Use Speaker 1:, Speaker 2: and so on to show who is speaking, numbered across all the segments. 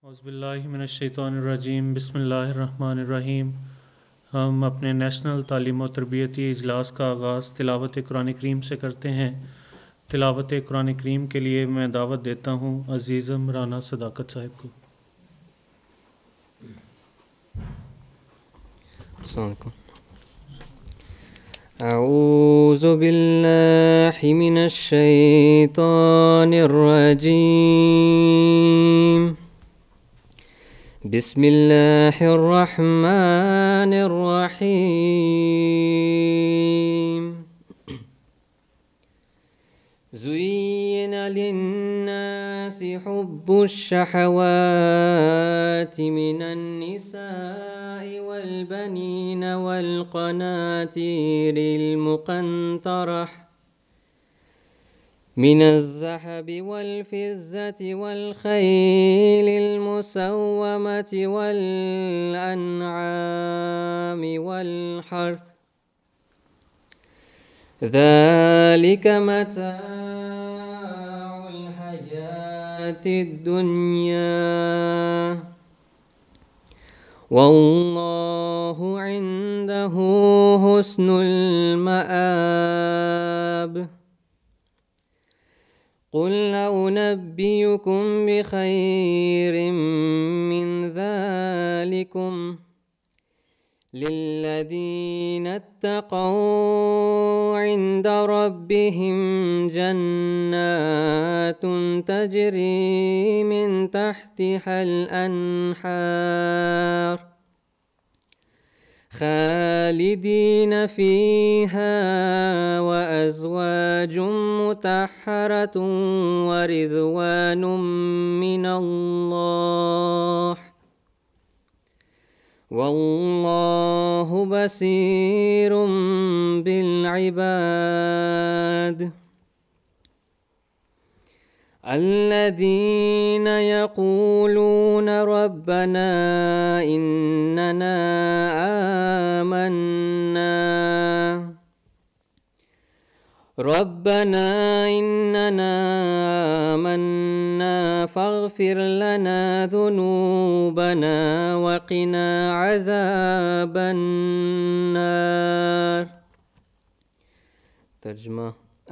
Speaker 1: اعوذ باللہ من الشیطان الرجیم، بسم اللہ الرحمن الرحیم۔ ہم اپنے نیشنل تعلیم و تربیتی اجلاس کا آغاز تلاوت قرآن کریم سے کرتے ہیں۔ تلاوت قرآن کریم کے لیے میں دعوت دیتا ہوں عزیزم رانا صداقت صاحب کو۔
Speaker 2: السلام علیکم۔ اعوذ باللہ من الشیطان الرجیم، بسم اللہ الرحمن الرحیم۔ زُيِّنَ لِلنَّاسِ حُبُّ الشَّهَوَاتِ مِنَ النِّسَاءِ وَالْبَنِينَ وَالْقَنَاطِيرِ الْمُقَنطَرَةِ من الذهب والفضة والخيل المسومة والأنعام والحرث، ذلك متاع الحياة الدنيا، والله عنده حسن المآب۔ قل أنبئكم بخير من ذلكم للذين اتقوا عند ربهم جنات تجري من تحتها الأنهار خالدين فيها وأزواج مطهرة ورضوان من الله، والله بصير بالعباد۔ الذين يقولون ربنا إننا آمنا فاغفر لنا ذنوبنا وقنا عذاب النار۔ ترجمہ: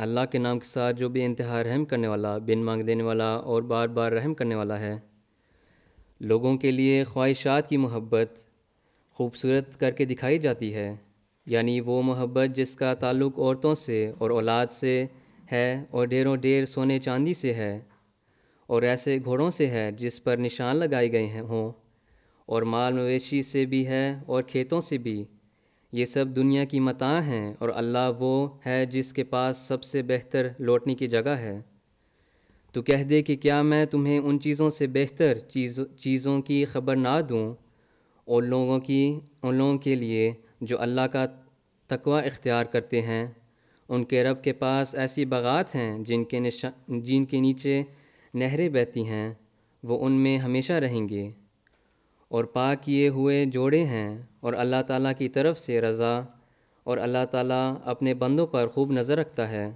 Speaker 2: اللہ کے نام کے ساتھ جو بے انتہا رحم کرنے والا، بن مانگ دینے والا اور بار بار رحم کرنے والا ہے۔ لوگوں کے لیے خواہشات کی محبت خوبصورت کر کے دکھائی جاتی ہے، یعنی وہ محبت جس کا تعلق عورتوں سے اور اولاد سے ہے اور ڈھیروں ڈھیر سونے چاندی سے ہے، اور ایسے گھوڑوں سے ہے جس پر نشان لگائے گئے ہوں، اور مال مویشی سے بھی ہے اور کھیتوں سے بھی۔ یہ سب دنیا کی متاع ہیں، اور اللہ وہ ہے جس کے پاس سب سے بہتر لوٹنے کی جگہ ہے۔ تو کہہ دے کہ کیا میں تمہیں ان چیزوں سے بہتر چیزوں کی خبر نہ دوں، ان لوگوں کے لیے جو اللہ کا تقوی اختیار کرتے ہیں۔ ان کے رب کے پاس ایسی باغات ہیں جن کے نیچے نہریں بہتی ہیں، وہ ان میں ہمیشہ رہیں گے، اور پاک کیے ہوئے جوڑے ہیں، اور اللہ تعالیٰ کی طرف سے رضا، اور اللہ تعالیٰ اپنے بندوں پر خوب نظر رکھتا ہے۔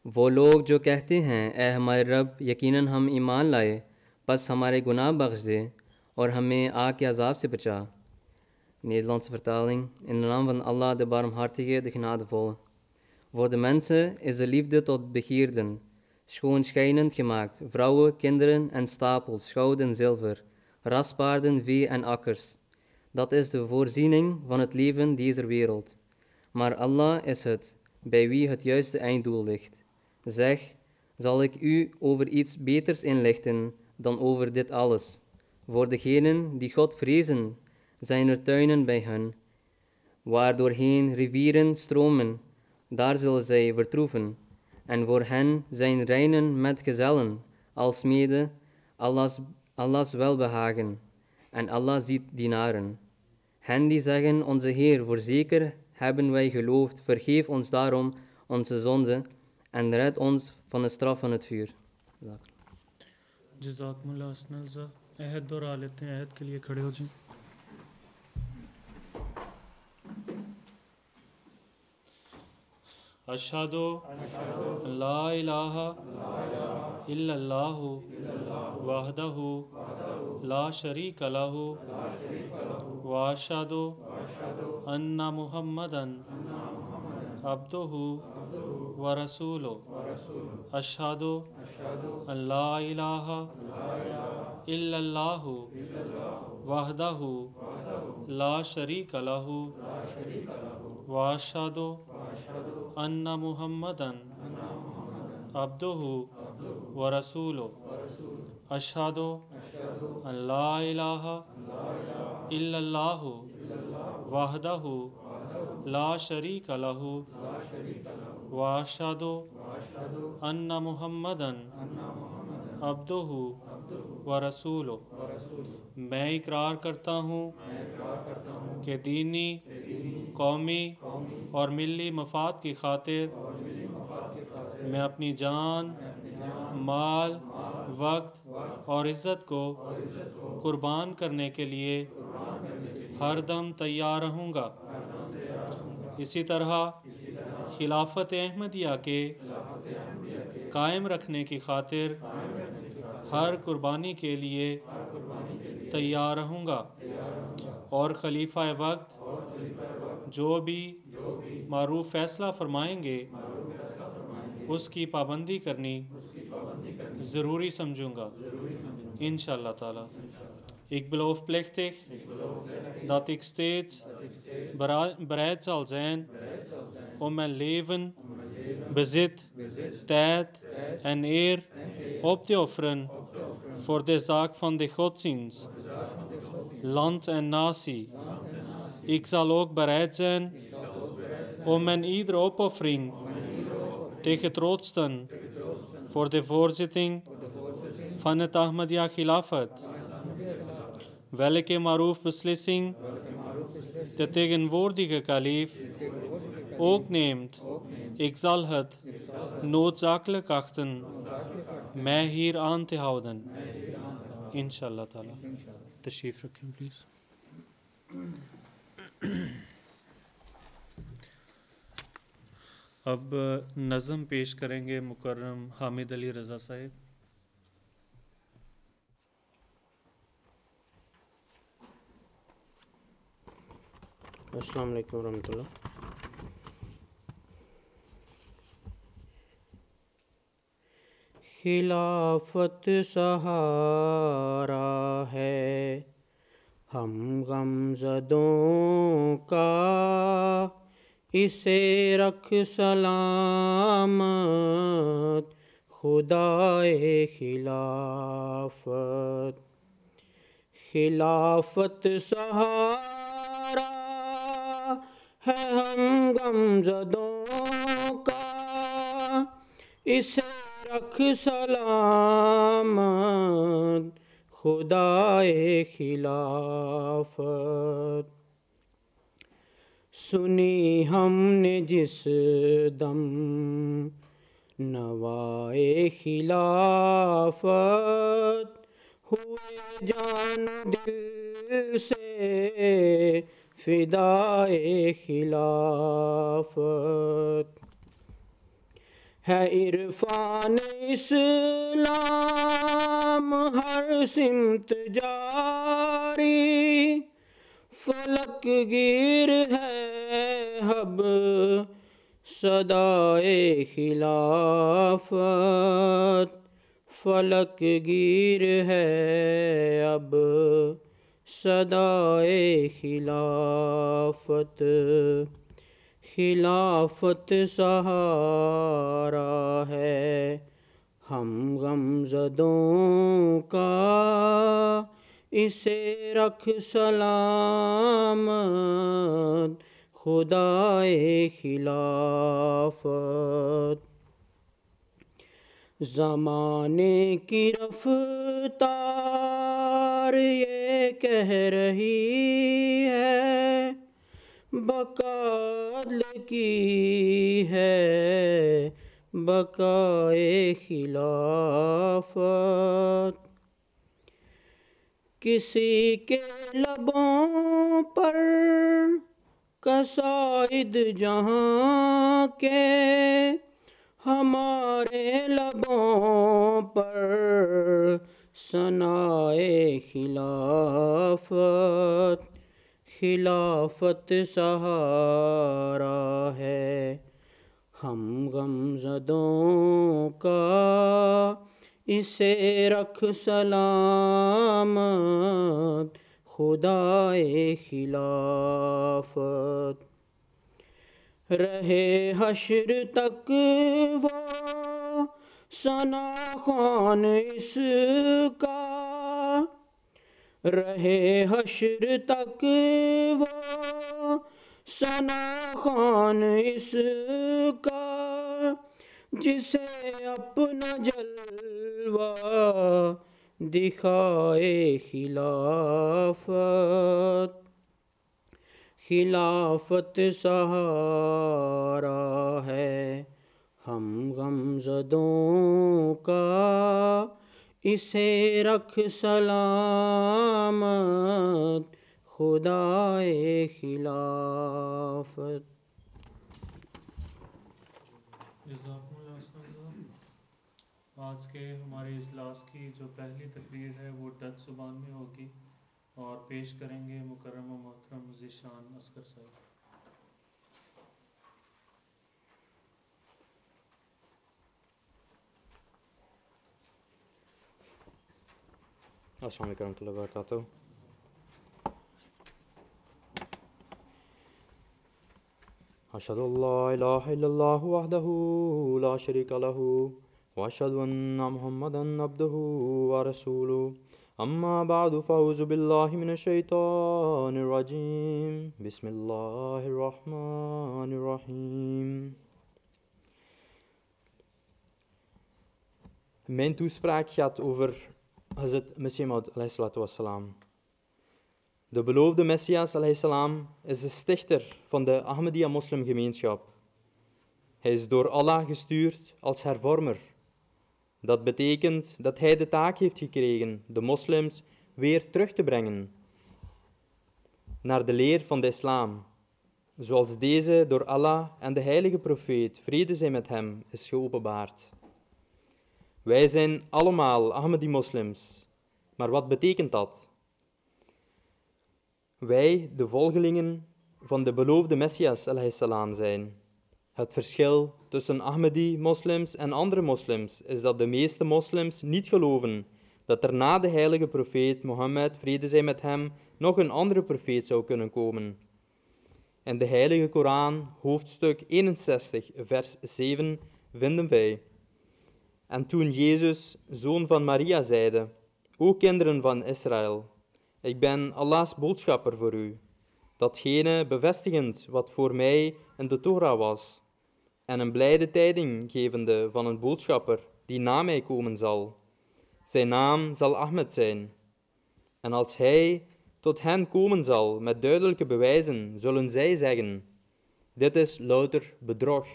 Speaker 2: وہ لوگ جو کہتے ہیں اے ہمارے رب، یقیناً ہم ایمان لائے، پس ہمارے گناہ بخش دے اور ہمیں آگ کے عذاب سے بچا۔ Nederlandse vertaling. In de naam van Allah, de barmhartige, de genadevolle. Voor de mensen is de liefde tot begierden, schoon schijnend gemaakt, vrouwen, kinderen en stapels, goud en zilver, raspaarden, vee en akkers. Dat is de voorziening van het leven deze wereld. Maar Allah is het, bij wie het juiste einddoel ligt. Zeg, zal ik u over iets beters inlichten dan over dit alles? Voor degenen die God vrezen, zijn er tuinen bij hen, waardoorheen rivieren stromen, daar zullen zij vertoeven. En voor hen zijn reinen met gezellen, alsmede Allahs welbehagen. En Allah ziet dienaren. Hen die zeggen, onze Heer, voorzeker hebben wij geloofd, vergeef ons daarom onze zonde en red ons van de straf van het vuur.
Speaker 1: جزاکم اللہ حسن الجزا۔ عہد دہرا لیتے ہیں، عہد کے لیے کھڑے ہو جائیں۔ اشہد لا الہ الا اللہ وحدہ لا شریک لہ واشہد ان محمدا عبدہ ورسولہ اشہد ان لا الہ الا اللہ وحدہ لا شریک لہ واشہد ان محمدا عبدہ ورسولہ اشہد ان لا الہ الا اللہ وحدہ لا شریک لہ واشہد ان محمدا عبدہ ورسولہ۔ میں اقرار کرتا ہوں کہ دینی، قومی اور ملی مفاد کی خاطر میں اپنی جان، مال، وقت اور عزت کو قربان کرنے کے لیے ہر دم تیار رہوں گا۔ اسی طرح خلافت احمدیہ کے قائم رکھنے کی خاطر ہر قربانی کے لیے تیار رہوں گا، اور خلیفہ وقت جو بھی معروف فیصلہ فرمائیں گے اس کی پابندی کرنی ضروری سمجھوں گا انشاءاللہ تعالی۔ Ik beloof plechtig dat ik steeds bereid zal zijn om mijn leven, bezit, tijd en eer op te offeren voor de zaak van de godsdienst, land en natie. Ik zal ook bereid zijn om mijn iedere opoffering te getroosten voor de voorzitting van het Ahmadiyya Khilafat, welke معروف beslissing de tegenwoordige kalif ook neemt. Ik zal het noodzakelijk achten mij hier aan te houden. Inshallah ta'ala. تشریف رکھیں please. اب نظم پیش کریں گے مکرم حامد علی رضا صاحب۔
Speaker 3: السلام علیکم ورحمۃ اللہ۔ خلافت سہارا ہے ہم غم زدوں کا، اسے رکھ سلامت خدائے خلافت۔ خلافت سہارا ہے ہم غم زدوں کا، اسے رکھ سلامت خدائے خلافت۔ سنی ہم نے جس دم نوائے خلافت، ہوئے جان دل سے فدائے خلافت۔ ہے عرفان اسلام ہر سمت جاری، فلک گیر ہے اب صدائے خلافت، فلک گیر ہے اب صدائے خلافت۔ خلافت سہارا ہے ہم غم زدوں کا، اسے رکھ سلامت خدائے خلافت۔ زمانے کی رفتار یہ کہہ رہی ہے، بقا عدل کی ہے بقائے خلافت۔ کسی کے لبوں پر قصائد جہاں کے، ہمارے لبوں پر ثنائے خلافت سہارا ہے، ہم غم زدوں کا اسے رکھ سلامت خدائے خلافت۔ رہے حشر تک وہ ثنا خوان اس کا، رہے حشر تک وہ ثنا خوان اس کا، جسے اپنا جلوہ دکھائے خلافت سہارا ہے، ہم غم زدوں کا اسے رکھ سلامت خدائے خلافت۔
Speaker 1: جزاکم اللہ خیر۔ آج کے ہمارے اجلاس کی جو پہلی تقریر ہے وہ ڈچ زبان میں ہوگی اور پیش کریں گے مکرم و محترم ذیشان اصغر صاحب۔
Speaker 4: السلام علیکم ورحمۃ اللہ وبرکاتہ۔ اشہد ان لا الہ الا اللہ وحدہ لا شریک لہ واشہد ان محمدا عبدہ ورسولہ، اما بعد فاعوذ باللہ من الشیطان الرجیم، بسم اللہ الرحمن الرحیم۔ Mijn toespraak gaat over Hazrat Masih Maud ﷺ. De beloofde Messias ﷺ is de stichter van de Ahmadiyya moslimgemeenschap. Hij is door Allah gestuurd als hervormer. Dat betekent dat hij de taak heeft gekregen de moslims weer terug te brengen naar de leer van de islam, zoals deze door Allah en de heilige profeet, vrede zij met hem, is geopenbaard. Wij zijn allemaal Ahmadi-moslims, maar wat betekent dat? Wij, de volgelingen van de beloofde Messias ﷺ, zijn. Het verschil tussen Ahmadi-moslims en andere moslims is dat de meeste moslims niet geloven dat er na de heilige profeet Mohammed, vrede zij met hem, nog een andere profeet zou kunnen komen. In de heilige Koran, hoofdstuk 61, vers 7, vinden wij: En toen Jezus, zoon van Maria, zeide: O kinderen van Israël, ik ben Allahs boodschapper voor u, datgene bevestigend wat voor mij in de Torah was, en een blijde tijding gevende van een boodschapper die na mij komen zal. Zijn naam zal Ahmed zijn. En als hij tot hen komen zal met duidelijke bewijzen, zullen zij zeggen: dit is louter bedrog.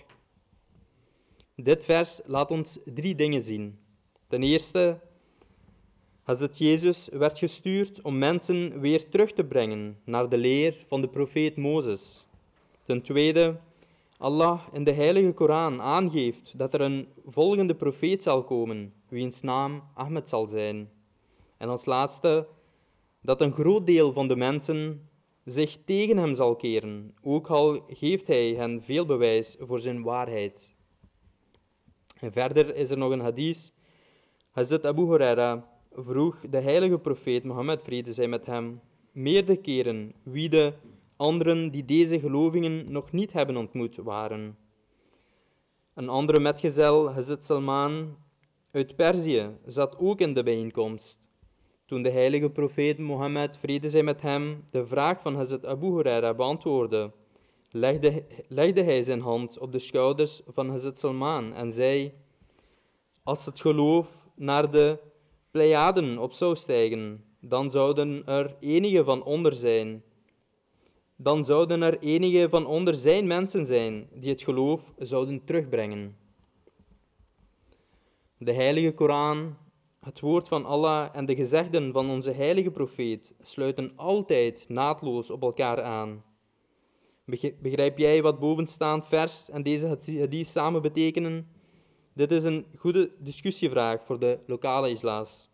Speaker 4: Dit vers laat ons 3 dingen zien. Ten eerste, Hazrat Jezus werd gestuurd om mensen weer terug te brengen naar de leer van de profeet Mozes. Ten tweede, Allah in de heilige Koran aangeeft dat er een volgende profeet zal komen, wiens naam Ahmed zal zijn. En als laatste, dat een groot deel van de mensen zich tegen hem zal keren, ook al geeft hij hen veel bewijs voor zijn waarheid. En verder is er nog een hadith. Hazrat Abu Huraira vroeg de heilige profeet Mohammed, vrede zij met hem, meerdere keren wie de anderen die deze gelovigen nog niet hebben ontmoet waren. Een andere metgezel, Hazrat Salman uit Perzië, zat ook in de bijeenkomst. Toen de heilige profeet Mohammed, vrede zij met hem, de vraag van Hazrat Abu Huraira beantwoordde, legde hij zijn hand op de schouders van Hazrat Salman en zei: als het geloof naar de Pleiaden op zou stijgen, dan zouden er enige van onder zijn mensen zijn die het geloof zouden terugbrengen. De heilige Koran, het woord van Allah en de gezegden van onze heilige profeet sluiten altijd naadloos op elkaar aan. Begrijp jij wat bovenstaand vers en deze hadith samen betekenen? Dit is een goede discussievraag voor de lokale isla's.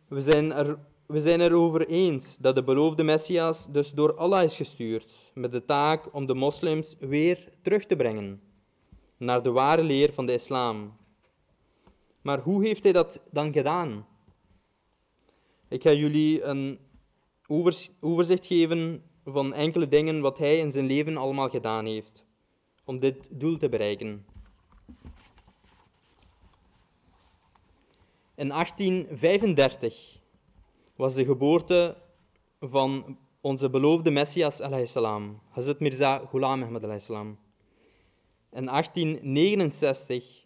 Speaker 4: We zijn erover eens dat de beloofde Messias dus door Allah is gestuurd, met de taak om de moslims weer terug te brengen naar de ware leer van de islam. Maar hoe heeft hij dat dan gedaan? Ik ga jullie een overzicht geven van enkele dingen wat hij in zijn leven allemaal gedaan heeft om dit doel te bereiken. In 1835 was de geboorte van onze beloofde Messias, salam, Hazrat Mirza Ghulam Ahmad salam. In 1869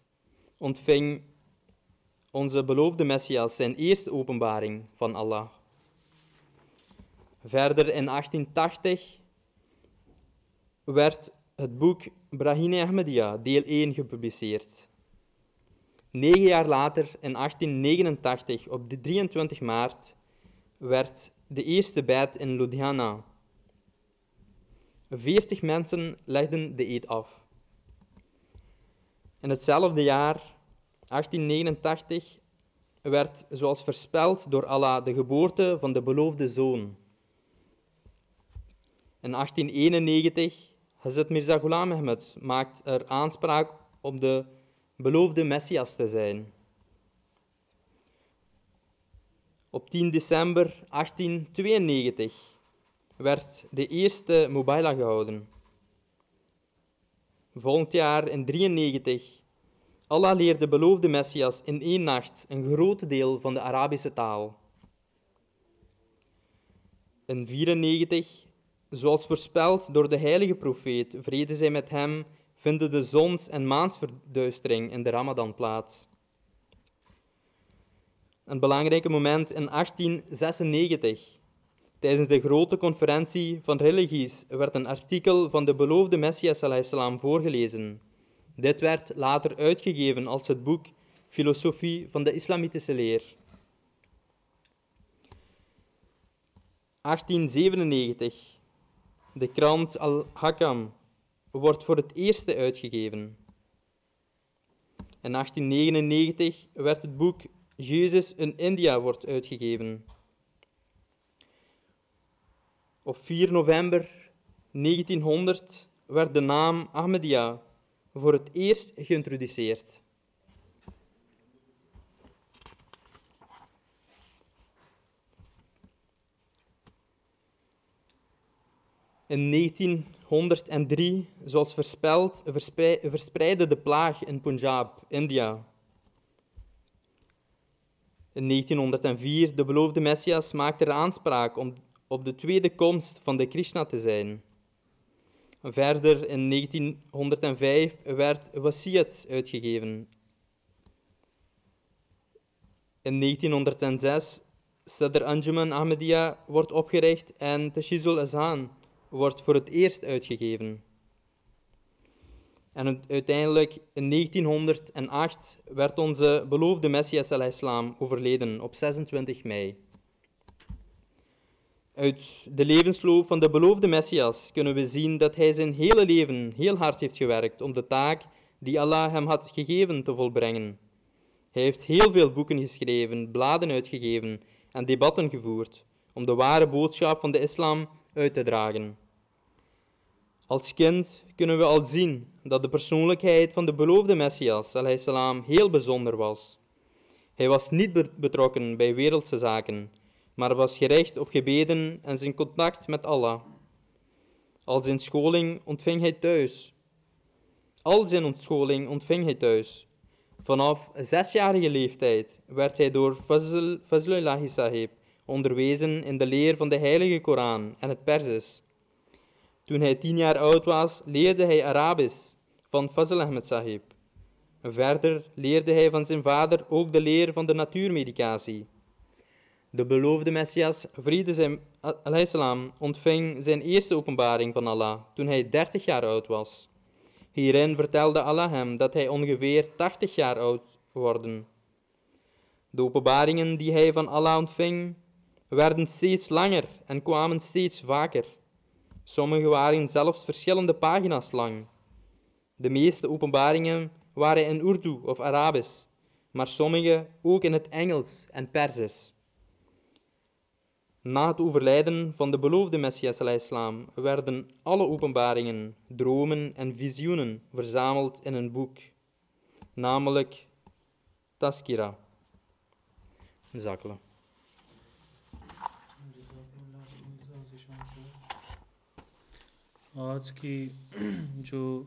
Speaker 4: ontving onze beloofde Messias zijn eerste openbaring van Allah. Verder in 1880 werd het boek Brahine Ahmadiyya, deel 1, gepubliceerd. 9 jaar later, in 1889, op de 23 maart, werd de eerste beit in Ludhiana. 40 mensen legden de eed af. In hetzelfde jaar, 1889, werd, zoals voorspeld door Allah, de geboorte van de beloofde zoon. In 1891, Hazrat Mirza Ghulam Ahmad maakt er aanspraak op de beloofde Messias te zijn. Op 10 december 1892 werd de eerste Mubayla gehouden. Volgend jaar, in 1993, Allah leerde de beloofde Messias in 1 nacht een groot deel van de Arabische taal. In 1994, zoals voorspeld door de heilige profeet, vrede zij met hem, vinden de zons- en maansverduistering in de Ramadan plaats. Een belangrijk moment in 1896. Tijdens de grote conferentie van religies werd een artikel van de beloofde Messias salam voorgelezen. Dit werd later uitgegeven als het boek Filosofie van de Islamitische leer. 1897. De krant Al-Hakam wordt voor het eerst uitgegeven. In 1899 werd het boek Jezus in India wordt uitgegeven. Op 4 november 1900 werd de naam Ahmadiyya voor het eerst geïntroduceerd. In 1903, zoals voorspeld, verspreidde de plaag in Punjab, India. In 1904, de beloofde Messias maakte er aanspraak om op de tweede komst van de Krishna te zijn. Verder, in 1905, werd Wasiyat uitgegeven. In 1906, Sadr Anjuman Ahmadiyya wordt opgericht en Tashizul Azhan wordt voor het eerst uitgegeven. En uiteindelijk, in 1908, werd onze beloofde Messias al-Islam overleden op 26 mei. Uit de levensloop van de beloofde Messias kunnen we zien dat hij zijn hele leven heel hard heeft gewerkt om de taak die Allah hem had gegeven te volbrengen. Hij heeft heel veel boeken geschreven, bladen uitgegeven en debatten gevoerd om de ware boodschap van de islam uit te dragen. Als kind kunnen we al zien dat de persoonlijkheid van de beloofde Messias salam heel bijzonder was. Hij was niet betrokken bij wereldse zaken, maar was gericht op gebeden en zijn contact met Allah. Al zijn scholing ontving hij thuis. Vanaf 6-jarige leeftijd werd hij door Fazlullahi Sahib onderwezen in de leer van de heilige Koran en het Perzisch. Toen hij 10 jaar oud was, leerde hij Arabisch van Fazl Ahmed Sahib. Verder leerde hij van zijn vader ook de leer van de natuurmedicatie. De beloofde Messias, vrede zij salam, ontving zijn eerste openbaring van Allah toen hij 30 jaar oud was. Hierin vertelde Allah hem dat hij ongeveer 80 jaar oud worden. De openbaringen die hij van Allah ontving, werden steeds langer en kwamen steeds vaker. Sommige waren zelfs verschillende pagina's lang. De meeste openbaringen waren in Urdu of Arabisch, maar sommige ook in het Engels en Perzisch. Na het overlijden van de beloofde Messias alayhissalam werden alle openbaringen, dromen en visioenen verzameld in een boek, namelijk Tazkira. Zakla.
Speaker 1: آج کی جو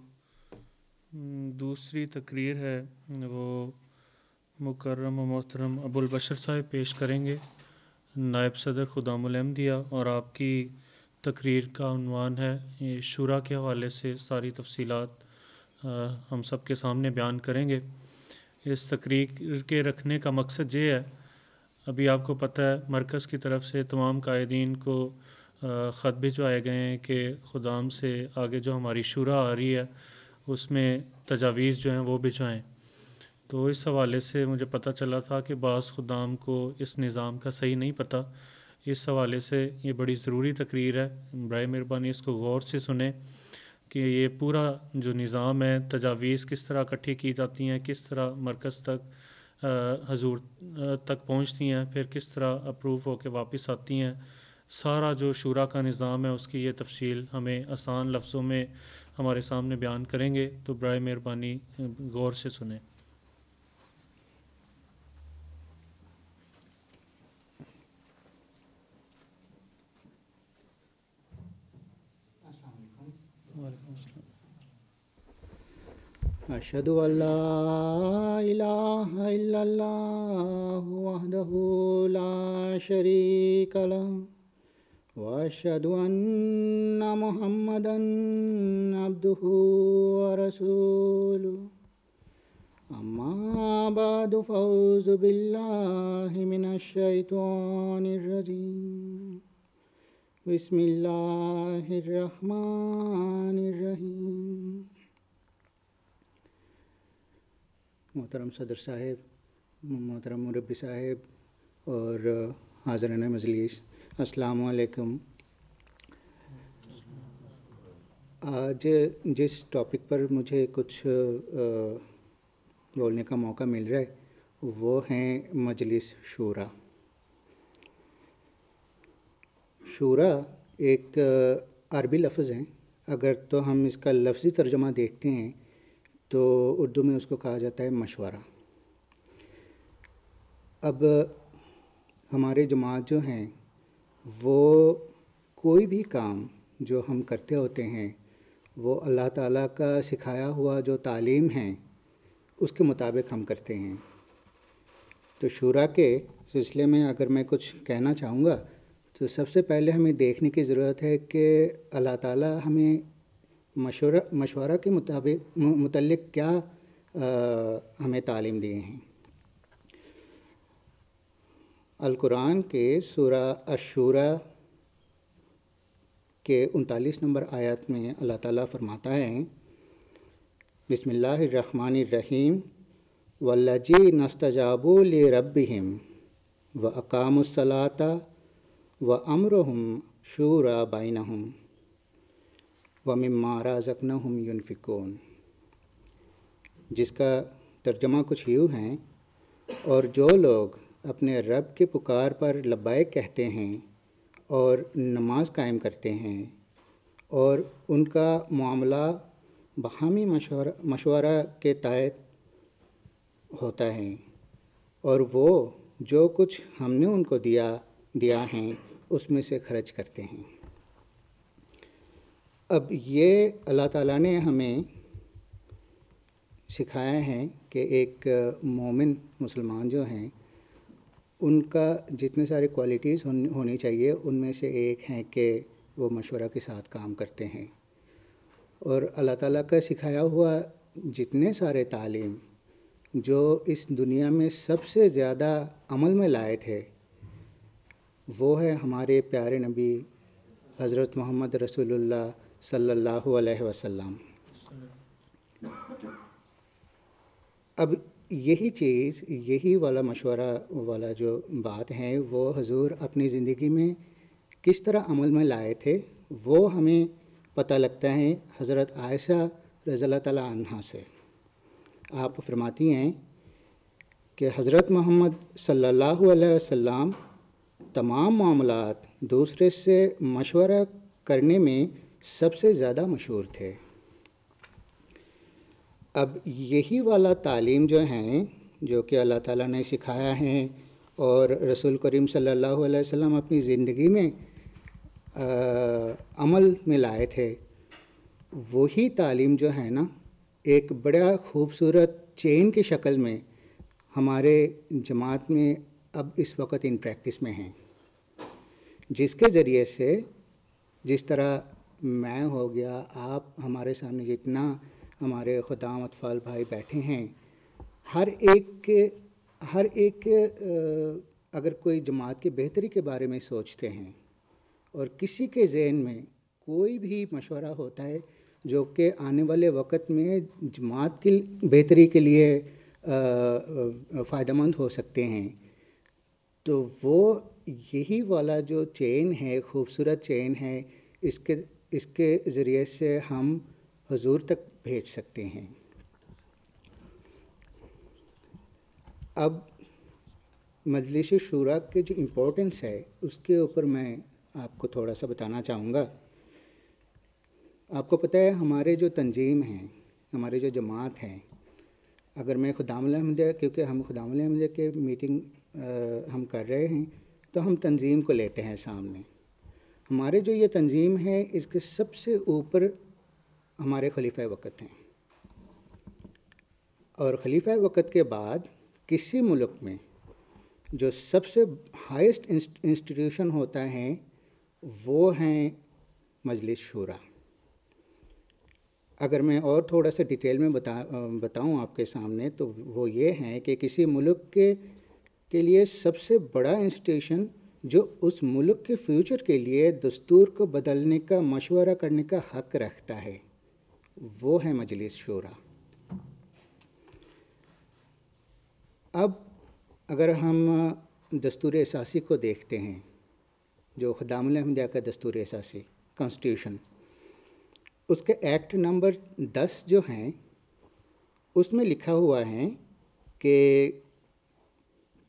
Speaker 1: دوسری تقریر ہے وہ مکرم و محترم ابو البشر صاحب پیش کریں گے، نائب صدر خدام الحمدیہ، اور آپ کی تقریر کا عنوان ہے یہ شورا کے حوالے سے ساری تفصیلات ہم سب کے سامنے بیان کریں گے۔ اس تقریر کے رکھنے کا مقصد یہ ہے، ابھی آپ کو پتہ ہے مرکز کی طرف سے تمام قائدین کو خط بھجوائے گئے ہیں کہ خدام سے آگے جو ہماری شورا آ رہی ہے اس میں تجاویز جو ہیں وہ بھجوائیں۔ تو اس حوالے سے مجھے پتہ چلا تھا کہ بعض خدام کو اس نظام کا صحیح نہیں پتہ، اس حوالے سے یہ بڑی ضروری تقریر ہے، برائے مہربانی اس کو غور سے سنیں کہ یہ پورا جو نظام ہے، تجاویز کس طرح اکٹھی کی جاتی ہیں، کس طرح مرکز تک حضور تک پہنچتی ہیں، پھر کس طرح اپروو ہو کے واپس آتی ہیں، سارا جو شورا کا نظام ہے اس کی یہ تفصیل ہمیں آسان لفظوں میں ہمارے سامنے بیان کریں گے، تو برائے مہربانی غور سے سنیں۔
Speaker 5: اشہدو ان لا الہ الا اللہ وحدہ لا شریک لہ واشہدو ان محمدا عبدہ ورسولہ اما بعد فاعوذ باللہ من الشیطان الرجیم بسم اللہ الرحمن الرحیم۔ محترم صدر صاحب، محترم مربی صاحب اور حاضرین مجلس، السلام علیکم۔ آج جس ٹاپک پر مجھے کچھ بولنے کا موقع مل رہا ہے وہ ہیں مجلس شورا۔ شورا ایک عربی لفظ ہے، اگر تو ہم اس کا لفظی ترجمہ دیکھتے ہیں تو اردو میں اس کو کہا جاتا ہے مشورہ۔ اب ہمارے جماعت جو ہیں وہ کوئی بھی کام جو ہم کرتے ہوتے ہیں وہ اللہ تعالیٰ کا سکھایا ہوا جو تعلیم ہیں اس کے مطابق ہم کرتے ہیں۔ تو شورا کے سلسلے میں اگر میں کچھ کہنا چاہوں گا تو سب سے پہلے ہمیں دیکھنے کی ضرورت ہے کہ اللہ تعالیٰ ہمیں مشورہ کے متعلق کیا ہمیں تعلیم دیے ہیں۔ القرآن کے سورہ الشورى کے 39 نمبر آیت میں اللہ تعالیٰ فرماتا ہے، بسم اللہ الرحمن الرحیم والذین استجابوا لربہم واقاموا الصلاۃ وامرہم شوریٰ بینہم وَمِمَّا رَزَقْنَاهُمْ يُنْفِقُونَ، جس کا ترجمہ کچھ یوں ہیں، اور جو لوگ اپنے رب کے پکار پر لبیک کہتے ہیں اور نماز قائم کرتے ہیں اور ان کا معاملہ باہمی مشورہ کے تحت ہوتا ہے، اور وہ جو کچھ ہم نے ان کو دیا ہیں اس میں سے خرچ کرتے ہیں۔ اب یہ اللہ تعالیٰ نے ہمیں سکھایا ہے کہ ایک مومن مسلمان جو ہیں ان کا جتنے سارے کوالٹیز ہونی چاہیے ان میں سے ایک ہیں کہ وہ مشورہ کے ساتھ کام کرتے ہیں، اور اللہ تعالیٰ کا سکھایا ہوا جتنے سارے تعلیم جو اس دنیا میں سب سے زیادہ عمل میں لائے تھے وہ ہے ہمارے پیارے نبی حضرت محمد رسول اللہ صلی اللہ علیہ وسلم۔ اب یہی چیز، یہی والا مشورہ والا جو بات ہے وہ حضور اپنی زندگی میں کس طرح عمل میں لائے تھے وہ ہمیں پتہ لگتا ہے حضرت عائشہ رضی اللہ تعالیٰ عنہا سے۔ آپ فرماتی ہیں کہ حضرت محمد صلی اللہ علیہ وسلم تمام معاملات دوسرے سے مشورہ کرنے میں سب سے زیادہ مشہور تھے۔ اب یہی والا تعلیم جو ہیں جو کہ اللہ تعالیٰ نے سکھایا ہے اور رسول کریم صلی اللہ علیہ وسلم اپنی زندگی میں عمل میں لائے تھے، وہی تعلیم جو ہے نا ایک بڑا خوبصورت چین کی شکل میں ہمارے جماعت میں اب اس وقت ان پریکٹس میں ہیں، جس کے ذریعے سے جس طرح میں ہو گیا، آپ ہمارے سامنے جتنا ہمارے خدام اطفال بھائی بیٹھے ہیں، ہر ایک اگر کوئی جماعت کی بہتری کے بارے میں سوچتے ہیں اور کسی کے ذہن میں کوئی بھی مشورہ ہوتا ہے جو کہ آنے والے وقت میں جماعت کی بہتری کے لیے فائدہ مند ہو سکتے ہیں، تو وہ یہی والا جو چین ہے، خوبصورت چین ہے، اس کے ذریعے سے ہم حضور تک بھیج سکتے ہیں۔ اب مجلس شورا کے جو امپورٹنس ہے اس کے اوپر میں آپ کو تھوڑا سا بتانا چاہوں گا۔ آپ کو پتہ ہے ہمارے جو تنظیم ہیں، ہمارے جو جماعت ہیں، اگر میں خدام الحمدیہ، کیونکہ ہم خدام الحمدیہ کے میٹنگ ہم کر رہے ہیں تو ہم تنظیم کو لیتے ہیں سامنے۔ ہمارے جو یہ تنظیم ہے اس کے سب سے اوپر ہمارے خلیفہ وقت ہیں، اور خلیفہ وقت کے بعد کسی ملک میں جو سب سے ہائیسٹ انسٹیٹیوشن ہوتا ہے وہ ہیں مجلس شورا۔ اگر میں اور تھوڑا سا ڈیٹیل میں بتاؤں آپ کے سامنے تو وہ یہ ہیں کہ کسی ملک کے لیے سب سے بڑا انسٹیٹیوشن جو اس ملک کے فیوچر کے لیے دستور کو بدلنے کا مشورہ کرنے کا حق رکھتا ہے وہ ہے مجلس شورا۔ اب اگر ہم دستور اساسی کو دیکھتے ہیں، جو خدام الحمدیہ کا دستور اساسی کانسٹیٹیوشن، اس کے ایکٹ نمبر 10 جو ہیں اس میں لکھا ہوا ہے کہ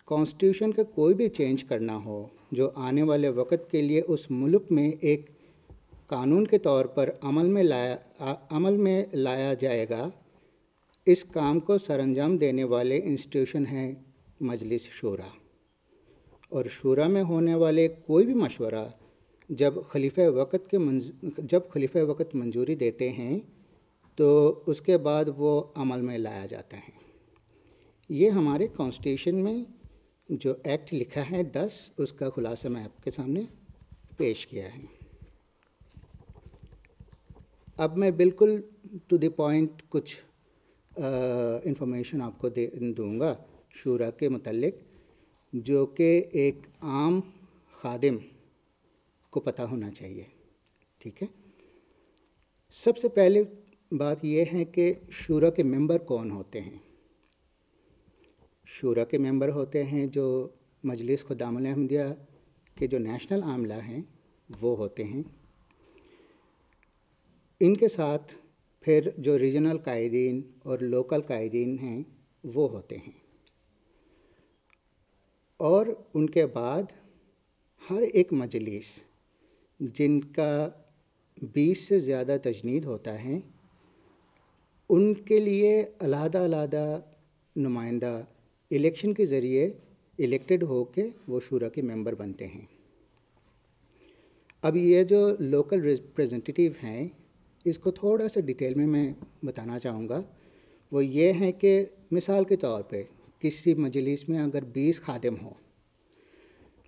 Speaker 5: کانسٹیٹیوشن کا کوئی بھی چینج کرنا ہو جو آنے والے وقت کے لیے اس ملک میں ایک قانون کے طور پر عمل میں لایا جائے گا، اس کام کو سر انجام دینے والے انسٹیٹیوشن ہیں مجلس شورا۔ اور شورا میں ہونے والے کوئی بھی مشورہ جب خلیفہ وقت منظوری دیتے ہیں تو اس کے بعد وہ عمل میں لایا جاتا ہے۔ یہ ہمارے کانسٹیٹیوشن میں جو ایکٹ لکھا ہے 10، اس کا خلاصہ میں آپ کے سامنے پیش کیا ہے۔ اب میں بالکل ٹو دی پوائنٹ کچھ انفارمیشن آپ کو دوں گا شورا کے متعلق، جو کہ ایک عام خادم کو پتہ ہونا چاہیے، ٹھیک ہے؟ سب سے پہلے بات یہ ہے کہ شورا کے ممبر کون ہوتے ہیں۔ شورا کے ممبر ہوتے ہیں جو مجلس خدام الحمدیہ کے جو نیشنل عاملہ ہیں وہ ہوتے ہیں، ان کے ساتھ پھر جو ریجنل قائدین اور لوکل قائدین ہیں وہ ہوتے ہیں، اور ان کے بعد ہر ایک مجلس جن کا 20 سے زیادہ تجنید ہوتا ہے ان کے لیے علیحدہ نمائندہ الیکشن کے ذریعے الیکٹڈ ہو کے وہ شورا کے ممبر بنتے ہیں۔ اب یہ جو لوکل ریپریزنٹیٹیو ہیں اس کو تھوڑا سا ڈیٹیل میں بتانا چاہوں گا۔ وہ یہ ہیں کہ مثال کے طور پہ کسی مجلس میں اگر 20 خادم ہوں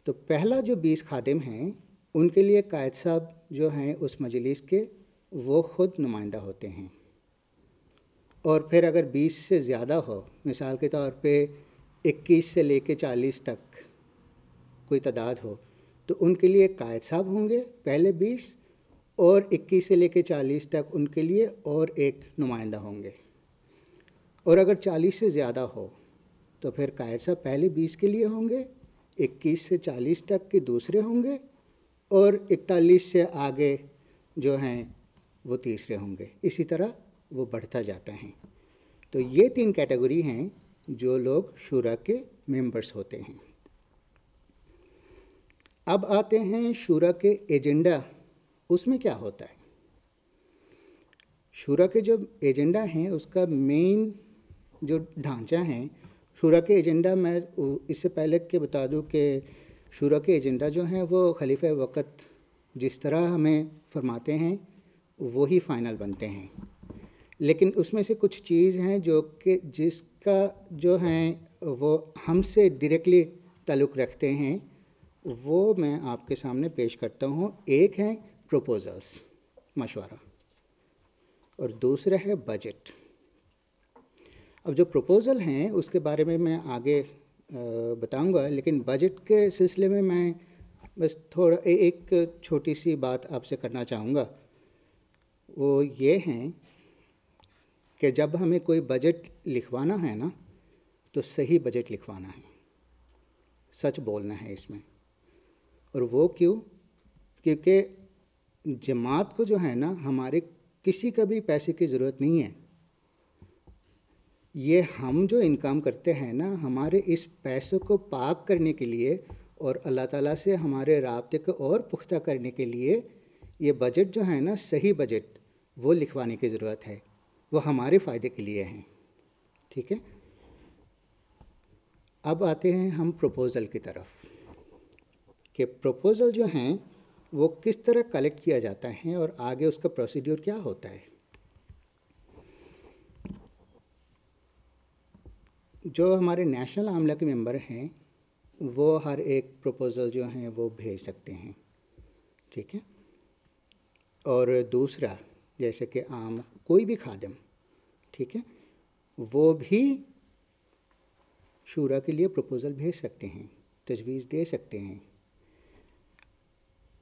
Speaker 5: تو پہلا جو 20 خادم ہیں ان کے لیے قائد صاحب جو ہیں اس مجلس کے وہ خود نمائندہ ہوتے ہیں، اور پھر اگر 20 سے زیادہ ہو، مثال کے طور پہ 21 سے لے کے 40 تک کوئی تعداد ہو، تو ان کے لیے قائد صاحب ہوں گے پہلے 20، اور 21 سے لے کے 40 تک ان کے لیے اور ایک نمائندہ ہوں گے، اور اگر 40 سے زیادہ ہو تو پھر قائد صاحب پہلے 20 کے لیے ہوں گے، 21 سے 40 تک کے دوسرے ہوں گے، اور 41 سے آگے جو ہیں وہ تیسرے ہوں گے۔ اسی طرح وہ بڑھتا جاتا ہے۔ تو یہ 3 کیٹیگری ہیں جو لوگ شورا کے ممبرس ہوتے ہیں۔ اب آتے ہیں شورا کے ایجنڈا، اس میں کیا ہوتا ہے؟ شورا کے جو ایجنڈا ہیں اس کا مین جو ڈھانچہ ہیں، شورا کے ایجنڈا میں اس سے پہلے کہ بتا دوں کہ شورا کے ایجنڈا جو ہیں وہ خلیفہ وقت جس طرح ہمیں فرماتے ہیں وہی فائنل بنتے ہیں، لیکن اس میں سے کچھ چیز ہیں جو کہ جس کا جو ہیں وہ ہم سے ڈائریکٹلی تعلق رکھتے ہیں، وہ میں آپ کے سامنے پیش کرتا ہوں۔ ایک ہے پروپوزلز، مشورہ، اور دوسرا ہے بجٹ۔ اب جو پروپوزل ہیں اس کے بارے میں آگے بتاؤں گا، لیکن بجٹ کے سلسلے میں بس تھوڑا ایک چھوٹی سی بات آپ سے کرنا چاہوں گا، وہ یہ ہیں کہ جب ہمیں کوئی بجٹ لکھوانا ہے نا تو صحیح بجٹ لکھوانا ہے، سچ بولنا ہے اس میں۔ اور وہ کیوں؟ کیونکہ جماعت کو جو ہے نا ہمارے کسی کا بھی پیسے کی ضرورت نہیں ہے، یہ ہم جو انکم کرتے ہیں نا ہمارے اس پیسوں کو پاک کرنے کے لیے اور اللہ تعالیٰ سے ہمارے رابطے کو اور پختہ کرنے کے لیے یہ بجٹ جو ہے نا صحیح بجٹ وہ لکھوانے کی ضرورت ہے، وہ ہمارے فائدے کے لیے ہیں، ٹھیک ہے؟ اب آتے ہیں ہم پروپوزل کی طرف کہ پروپوزل جو ہیں وہ کس طرح کلیکٹ کیا جاتا ہے اور آگے اس کا پروسیڈور کیا ہوتا ہے۔ جو ہمارے نیشنل عاملہ کے ممبر ہیں وہ ہر ایک پروپوزل جو ہیں وہ بھیج سکتے ہیں، ٹھیک ہے؟ اور دوسرا جیسے کہ عام کوئی بھی خادم، ٹھیک ہے، وہ بھی شورا کے لیے پروپوزل بھیج سکتے ہیں، تجویز دے سکتے ہیں۔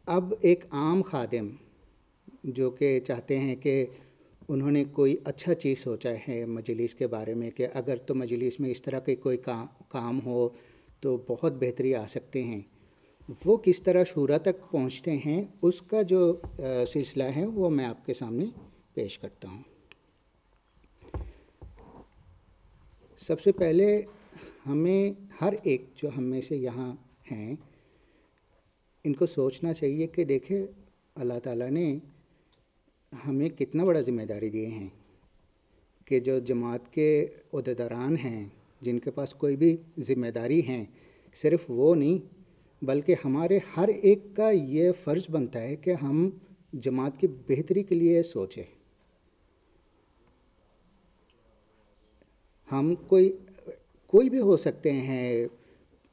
Speaker 5: اب ایک عام خادم جو کہ چاہتے ہیں کہ انہوں نے کوئی اچھا چیز سوچا ہے مجلس کے بارے میں کہ اگر تو مجلس میں اس طرح کے کوئی کام ہو تو بہت بہتری آ سکتے ہیں، وہ کس طرح شورا تک پہنچتے ہیں اس کا جو سلسلہ ہے وہ میں آپ کے سامنے پیش کرتا ہوں۔ سب سے پہلے ہمیں ہر ایک جو ہم میں سے یہاں ہیں ان کو سوچنا چاہیے کہ دیکھیں اللہ تعالیٰ نے ہمیں کتنا بڑا ذمہ داری دیے ہیں کہ جو جماعت کے عہدیداران ہیں جن کے پاس کوئی بھی ذمہ داری ہیں، صرف وہ نہیں بلکہ ہمارے ہر ایک کا یہ فرض بنتا ہے کہ ہم جماعت کی بہتری کے لیے سوچیں۔ ہم کوئی بھی ہو سکتے ہیں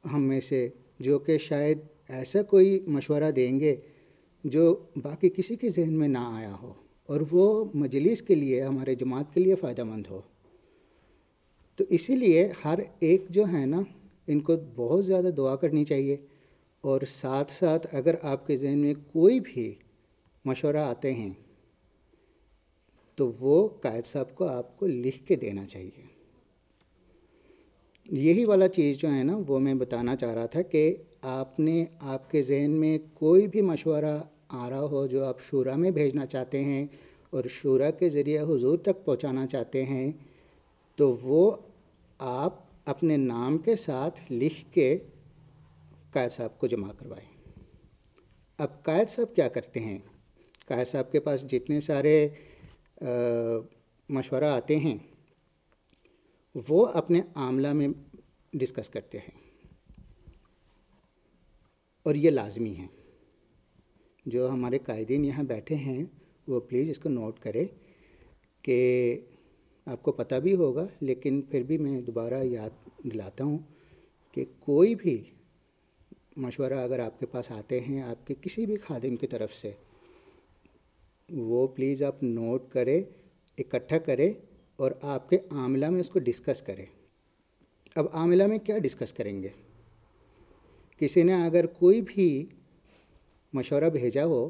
Speaker 5: ہم میں سے جو کہ شاید ایسا کوئی مشورہ دیں گے جو باقی کسی کے ذہن میں نہ آیا ہو اور وہ مجلس کے لیے ہمارے جماعت کے لیے فائدہ مند ہو۔ تو اسی لیے ہر ایک جو ہے نا ان کو بہت زیادہ دعا کرنی چاہیے، اور ساتھ ساتھ اگر آپ کے ذہن میں کوئی بھی مشورہ آتے ہیں تو وہ قائد صاحب کو آپ کو لکھ کے دینا چاہیے۔ یہی والا چیز جو ہے نا وہ میں بتانا چاہ رہا تھا کہ آپ کے ذہن میں کوئی بھی مشورہ آ رہا ہو جو آپ شورا میں بھیجنا چاہتے ہیں اور شورا کے ذریعے حضور تک پہنچانا چاہتے ہیں تو وہ آپ اپنے نام کے ساتھ لکھ کے قائد صاحب کو جمع کروائیں۔ اب قائد صاحب کیا کرتے ہیں؟ قائد صاحب کے پاس جتنے سارے مشورہ آتے ہیں وہ اپنے عاملہ میں ڈسکس کرتے ہیں، اور یہ لازمی ہے۔ جو ہمارے قائدین یہاں بیٹھے ہیں وہ پلیز اس کو نوٹ کرے کہ آپ کو پتہ بھی ہوگا لیکن پھر بھی میں دوبارہ یاد دلاتا ہوں کہ کوئی بھی مشورہ اگر آپ کے پاس آتے ہیں آپ کے کسی بھی خادم کی طرف سے، وہ پلیز آپ نوٹ کرے، اکٹھا کرے اور آپ کے عاملہ میں اس کو ڈسکس کریں۔ اب عاملہ میں کیا ڈسکس کریں گے؟ کسی نے اگر کوئی بھی مشورہ بھیجا ہو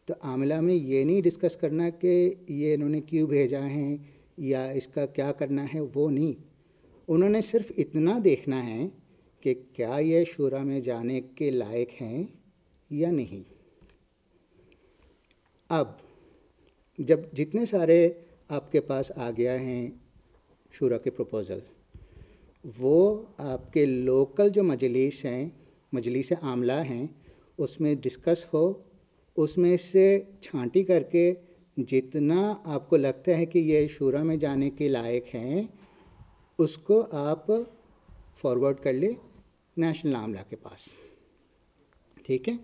Speaker 5: تو عاملہ میں یہ نہیں ڈسکس کرنا کہ یہ انہوں نے کیوں بھیجا ہے یا اس کا کیا کرنا ہے، وہ نہیں۔ انہوں نے صرف اتنا دیکھنا ہے کہ کیا یہ شورا میں جانے کے لائق ہیں یا نہیں۔ اب جب جتنے سارے آپ کے پاس آ گیا ہیں شورا کے پروپوزل، وہ آپ کے لوکل جو مجلس ہیں، مجلس عاملہ ہیں، اس میں ڈسکس ہو، اس میں سے چھانٹی کر کے جتنا آپ کو لگتا ہے کہ یہ شورا میں جانے کے لائق ہیں اس کو آپ فارورڈ کر لیں نیشنل عاملہ کے پاس. ٹھیک ہے.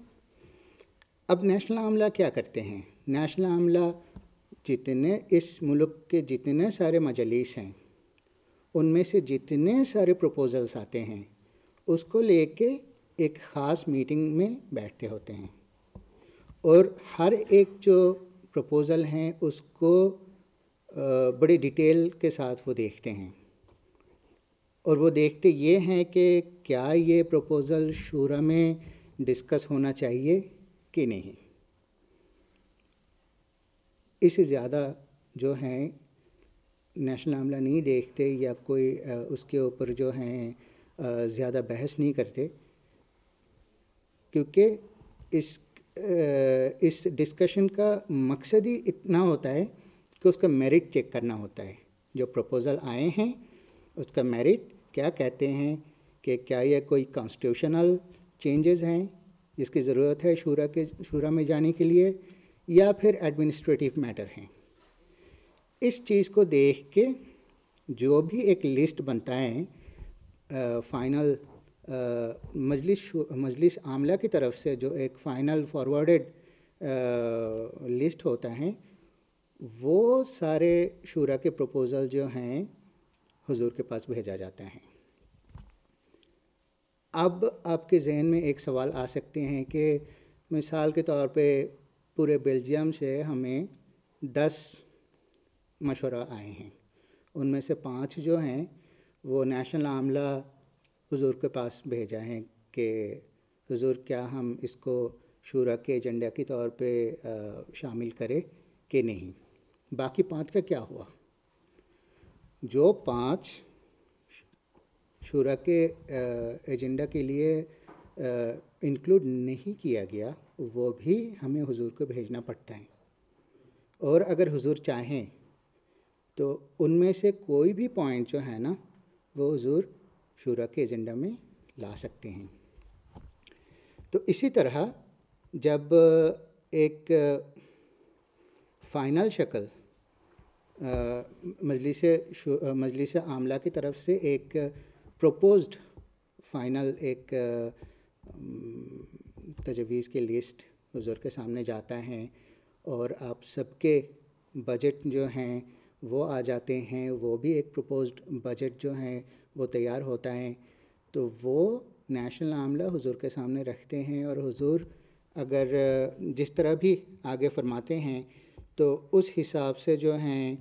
Speaker 5: اب نیشنل عاملہ کیا کرتے ہیں؟ نیشنل عاملہ جتنے اس ملک کے جتنے سارے مجالس ہیں ان میں سے جتنے سارے پروپوزلس آتے ہیں اس کو لے کے ایک خاص میٹنگ میں بیٹھتے ہوتے ہیں، اور ہر ایک جو پروپوزل ہیں اس کو بڑی ڈیٹیل کے ساتھ وہ دیکھتے ہیں، اور وہ دیکھتے یہ ہیں کہ کیا یہ پروپوزل شورا میں ڈسکس ہونا چاہیے کہ نہیں. اس سے زیادہ جو ہیں نیشنل عاملہ نہیں دیکھتے یا کوئی اس کے اوپر جو ہیں زیادہ بحث نہیں کرتے، کیونکہ اس ڈسکشن کا مقصد ہی اتنا ہوتا ہے کہ اس کا میرٹ چیک کرنا ہوتا ہے. جو پروپوزل آئے ہیں اس کا میرٹ کیا کہتے ہیں، کہ کیا یہ کوئی کانسٹیٹیوشنل چینجز ہیں جس کی ضرورت ہے شورا میں جانے کے لیے، یا پھر ایڈمنسٹریٹیو میٹر ہیں. اس چیز کو دیکھ کے جو بھی ایک لسٹ بنتا ہے فائنل مجلس عاملہ کی طرف سے، جو ایک فائنل فارورڈڈ لسٹ ہوتا ہے، وہ سارے شورا کے پروپوزل جو ہیں حضور کے پاس بھیجا جاتا ہے. اب آپ کے ذہن میں ایک سوال آ سکتے ہیں کہ مثال کے طور پہ پورے بیلجیم سے ہمیں 10 مشورہ آئے ہیں، ان میں سے 5 جو ہیں وہ نیشنل عاملہ حضور کے پاس بھیجا ہے کہ حضور کیا ہم اس کو شورا کے ایجنڈا کے طور پہ شامل کرے کہ نہیں. باقی 5 کا کیا ہوا؟ جو 5 شورا کے ایجنڈا کے لیے انکلوڈ نہیں کیا گیا وہ بھی ہمیں حضور کو بھیجنا پڑتا ہے، اور اگر حضور چاہیں تو ان میں سے کوئی بھی پوائنٹ جو ہے نا وہ حضور شورا کے ایجنڈا میں لا سکتے ہیں. تو اسی طرح جب ایک فائنل شکل مجلس عاملہ کی طرف سے ایک پروپوزڈ فائنل ایک تجویز کی لسٹ حضور کے سامنے جاتا ہے، اور آپ سب کے بجٹ جو ہیں وہ آ جاتے ہیں، وہ بھی ایک پروپوزڈ بجٹ جو ہیں وہ تیار ہوتا ہے، تو وہ نیشنل عاملہ حضور کے سامنے رکھتے ہیں، اور حضور اگر جس طرح بھی آگے فرماتے ہیں تو اس حساب سے جو ہیں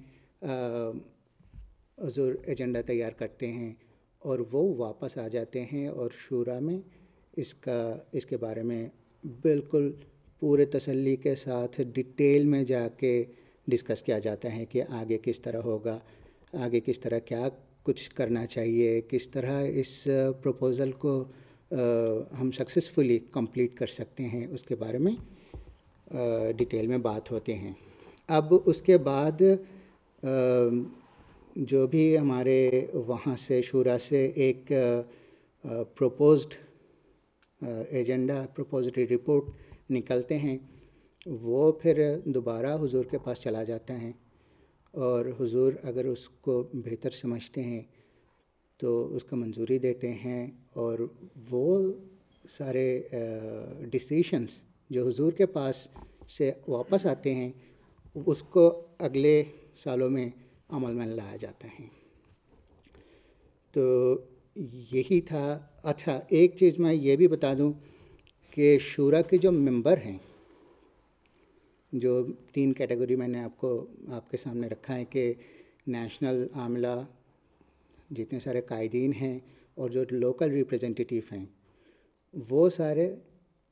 Speaker 5: حضور ایجنڈا تیار کرتے ہیں، اور وہ واپس آ جاتے ہیں، اور شورا میں اس کے بارے میں بالکل پورے تسلی کے ساتھ ڈیٹیل میں جا کے ڈسکس کیا جاتا ہے کہ آگے کس طرح ہوگا، آگے کس طرح کیا کچھ کرنا چاہیے، کس طرح اس پروپوزل کو ہم سکسیزفلی کمپلیٹ کر سکتے ہیں، اس کے بارے میں ڈیٹیل میں بات ہوتے ہیں. اب اس کے بعد جو بھی ہمارے وہاں سے شورا سے ایک پروپوزڈ ایجنڈا پروپوزڈ رپورٹ نکلتے ہیں، وہ پھر دوبارہ حضور کے پاس چلا جاتا ہے، اور حضور اگر اس کو بہتر سمجھتے ہیں تو اس کا منظوری دیتے ہیں، اور وہ سارے ڈیسیشنز جو حضور کے پاس سے واپس آتے ہیں اس کو اگلے سالوں میں عمل میں لایا جاتا ہے. تو یہی تھا. اچھا، ایک چیز میں یہ بھی بتا دوں کہ شورا کے جو ممبر ہیں، جو 3 کیٹیگری میں نے آپ کے سامنے رکھا ہے کہ نیشنل عاملہ جتنے سارے قائدین ہیں اور جو لوکل ریپریزنٹیٹیو ہیں، وہ سارے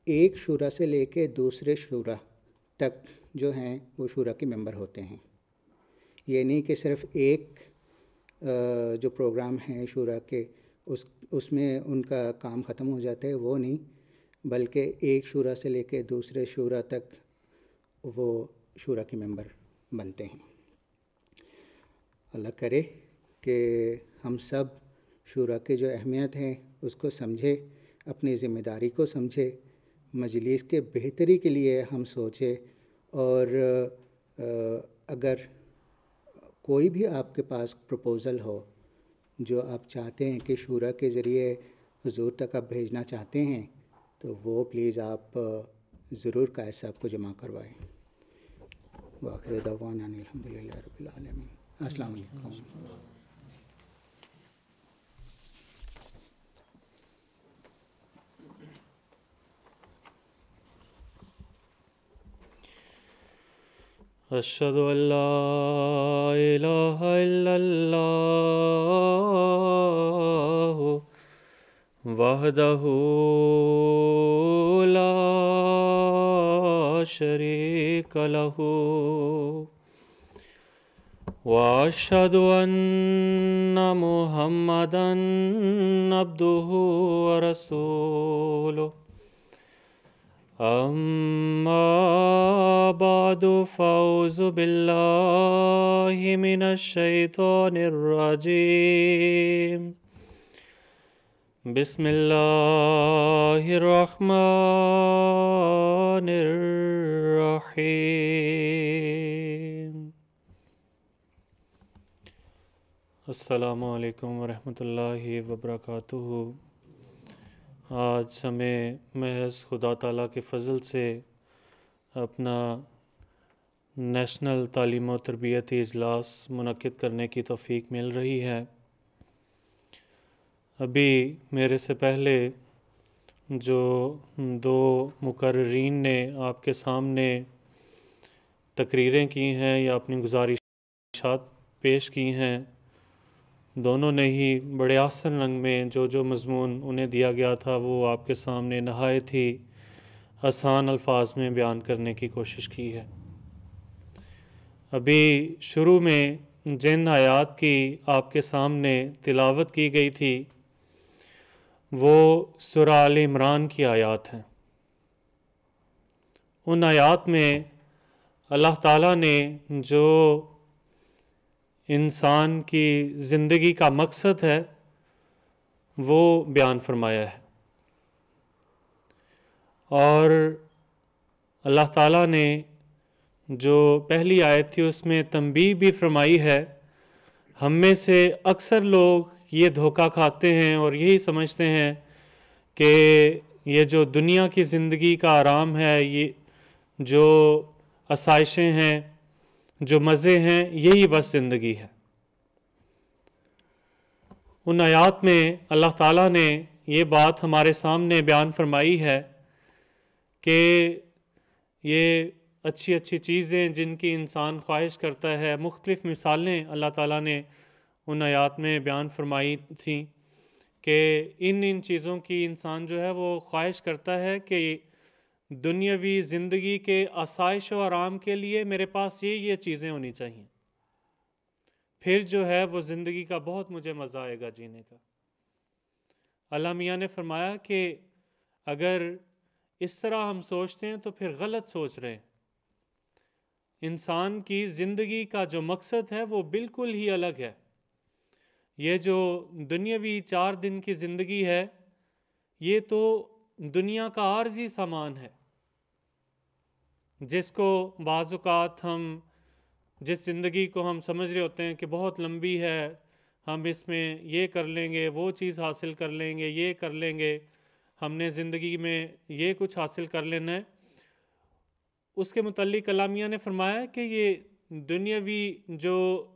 Speaker 5: ایک شورا سے لے کے دوسرے شورا تک جو ہیں وہ شورا کے ممبر ہوتے ہیں. یہ نہیں کہ صرف ایک جو پروگرام ہیں شورا کے اس میں ان کا کام ختم ہو جاتا ہے، وہ نہیں، بلکہ ایک شورا سے لے کے دوسرے شورا تک وہ شورا کے ممبر بنتے ہیں. اللہ کرے کہ ہم سب شورا کے جو اہمیت ہے اس کو سمجھے، اپنی ذمہ داری کو سمجھے، مجلس کے بہتری کے لیے ہم سوچیں، اور اگر کوئی بھی آپ کے پاس پروپوزل ہو جو آپ چاہتے ہیں کہ شورا کے ذریعے حضور تک آپ بھیجنا چاہتے ہیں، تو وہ پلیز آپ ضرور قائد صاحب کو جمع کروائیں۔ وآخر دعوانا ان الحمدللہ رب العالمین۔ السلام علیکم۔
Speaker 1: اشہد ان لا الہ الا اللہ وحدہ لا شریک لہ واشہد ان محمدا عبدہ ورسولہ اما بعد فاعوذ باللہ من الشیطان الرجیم بسم اللہ الرحمن الرحیم۔ السلام علیکم ورحمۃ اللہ وبرکاتہ۔ آج ہمیں محض خدا تعالیٰ کے فضل سے اپنا نیشنل تعلیم و تربیتی اجلاس منعقد کرنے کی توفیق مل رہی ہے۔ ابھی میرے سے پہلے جو دو مقررین نے آپ کے سامنے تقریریں کی ہیں یا اپنی گزارشات پیش کی ہیں، دونوں نے ہی بڑے آسن رنگ میں جو مضمون انہیں دیا گیا تھا وہ آپ کے سامنے نہایت ہی آسان الفاظ میں بیان کرنے کی کوشش کی ہے۔ ابھی شروع میں جن آیات کی آپ کے سامنے تلاوت کی گئی تھی وہ سورہ آل عمران کی آیات ہیں۔ ان آیات میں اللہ تعالیٰ نے جو انسان کی زندگی کا مقصد ہے وہ بیان فرمایا ہے، اور اللہ تعالیٰ نے جو پہلی آیت تھی اس میں تنبیہ بھی فرمائی ہے۔ ہم میں سے اکثر لوگ یہ دھوکہ کھاتے ہیں اور یہی سمجھتے ہیں کہ یہ جو دنیا کی زندگی کا آرام ہے، یہ جو آسائشیں ہیں، جو مزے ہیں، یہی بس زندگی ہے۔ ان آیات میں اللہ تعالیٰ نے یہ بات ہمارے سامنے بیان فرمائی ہے کہ یہ اچھی اچھی چیزیں جن کی انسان خواہش کرتا ہے، مختلف مثالیں اللہ تعالیٰ نے ان آیات میں بیان فرمائی تھیں کہ ان چیزوں کی انسان جو ہے وہ خواہش کرتا ہے کہ دنیاوی زندگی کے آسائش و آرام کے لیے میرے پاس یہ چیزیں ہونی چاہیے، پھر جو ہے وہ زندگی کا بہت مجھے مزہ آئے گا جینے کا۔ اللہ میاں نے فرمایا کہ اگر اس طرح ہم سوچتے ہیں تو پھر غلط سوچ رہے ہیں۔ انسان کی زندگی کا جو مقصد ہے وہ بالکل ہی الگ ہے۔ یہ جو دنیاوی 4 دن کی زندگی ہے یہ تو دنیا کا عارضی سامان ہے، جس کو بعض اوقات ہم جس زندگی کو ہم سمجھ رہے ہوتے ہیں کہ بہت لمبی ہے، ہم اس میں یہ کر لیں گے، وہ چیز حاصل کر لیں گے، یہ کر لیں گے، ہم نے زندگی میں یہ کچھ حاصل کر لینا ہے۔ اس کے متعلق اللہ میاں نے فرمایا کہ یہ دنیاوی جو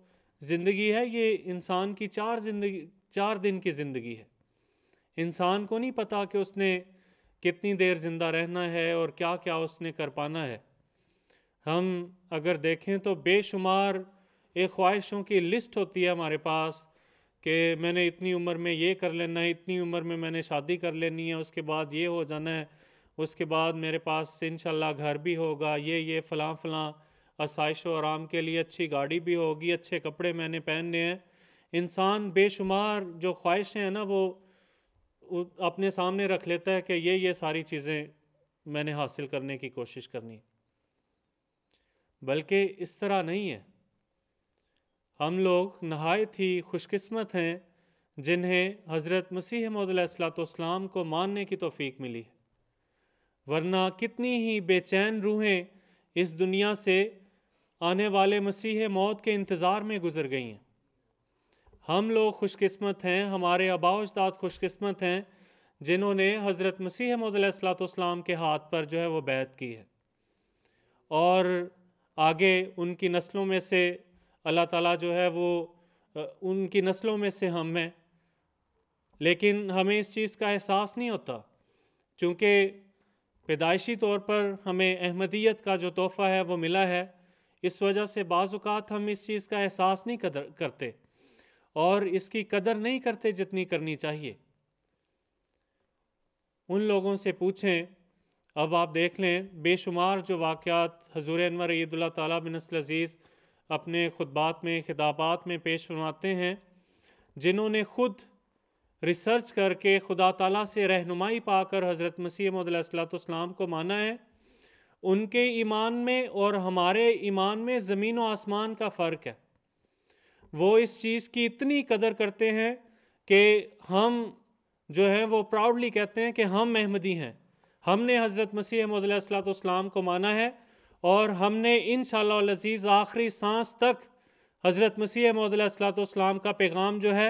Speaker 1: زندگی ہے یہ انسان کی 4 دن کی زندگی ہے۔ انسان کو نہیں پتا کہ اس نے کتنی دیر زندہ رہنا ہے اور کیا کیا اس نے کر پانا ہے۔ ہم اگر دیکھیں تو بے شمار ایک خواہشوں کی لسٹ ہوتی ہے ہمارے پاس کہ میں نے اتنی عمر میں یہ کر لینا ہے، اتنی عمر میں نے شادی کر لینی ہے، اس کے بعد یہ ہو جانا ہے، اس کے بعد میرے پاس انشاءاللہ گھر بھی ہوگا، یہ فلاں آسائش و آرام کے لیے اچھی گاڑی بھی ہوگی، اچھے کپڑے میں نے پہننے ہیں۔ انسان بے شمار جو خواہشیں ہیں نا وہ اپنے سامنے رکھ لیتا ہے کہ یہ ساری چیزیں میں نے حاصل کرنے کی کوشش کرنی ہے، بلکہ اس طرح نہیں ہے۔ ہم لوگ نہایت ہی خوش قسمت ہیں جنہیں حضرت مسیح موعود علیہ الصلوۃ والسلام کو ماننے کی توفیق ملی ہے، ورنہ کتنی ہی بے چین روحیں اس دنیا سے آنے والے مسیح موت کے انتظار میں گزر گئی ہیں۔ ہم لوگ خوش قسمت ہیں، ہمارے آباء و اجداد خوش قسمت ہیں جنہوں نے حضرت مسیح موعود علیہ الصلوۃ والسلام کے ہاتھ پر جو ہے وہ بیعت کی ہے، اور آگے ان کی نسلوں میں سے اللہ تعالیٰ جو ہے وہ ان کی نسلوں میں سے ہم ہیں۔ لیکن ہمیں اس چیز کا احساس نہیں ہوتا، چونکہ پیدائشی طور پر ہمیں احمدیت کا جو تحفہ ہے وہ ملا ہے، اس وجہ سے بعض اوقات ہم اس چیز کا احساس نہیں کرتے اور اس کی قدر نہیں کرتے جتنی کرنی چاہیے۔ ان لوگوں سے پوچھیں، اب آپ دیکھ لیں بے شمار جو واقعات حضور انور عید اللہ تعالیٰ بن نصر العزیز اپنے خطبات میں خطابات میں پیش فرماتے ہیں، جنہوں نے خود ریسرچ کر کے خدا تعالیٰ سے رہنمائی پا کر حضرت مسیح موعود علیہ الصلوۃ والسلام کو مانا ہے، ان کے ایمان میں اور ہمارے ایمان میں زمین و آسمان کا فرق ہے۔ وہ اس چیز کی اتنی قدر کرتے ہیں کہ ہم جو ہیں وہ پراؤڈلی کہتے ہیں کہ ہم احمدی ہیں، ہم نے حضرت مسیح موعود علیہ الصلوۃ والسلام کو مانا ہے، اور ہم نے انشاءاللہ العزیز آخری سانس تک حضرت مسیح موعود علیہ الصلوۃ والسلام کا پیغام جو ہے،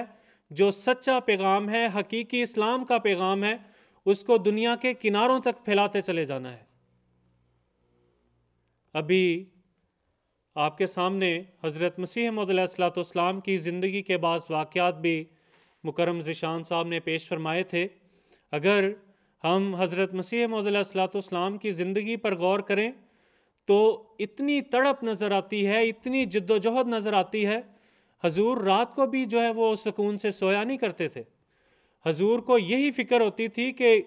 Speaker 1: جو سچا پیغام ہے، حقیقی اسلام کا پیغام ہے، اس کو دنیا کے کناروں تک پھیلاتے چلے جانا ہے۔ ابھی آپ کے سامنے حضرت مسیح موعود علیہ الصلوۃ والسلام کی زندگی کے بعض واقعات بھی مکرم ذیشان صاحب نے پیش فرمائے تھے۔ اگر ہم حضرت مسیح موعود علیہ الصلوۃ والسلام کی زندگی پر غور کریں تو اتنی تڑپ نظر آتی ہے، اتنی جد و جہد نظر آتی ہے۔ حضور رات کو بھی جو ہے وہ سکون سے سویا نہیں کرتے تھے۔ حضور کو یہی فکر ہوتی تھی کہ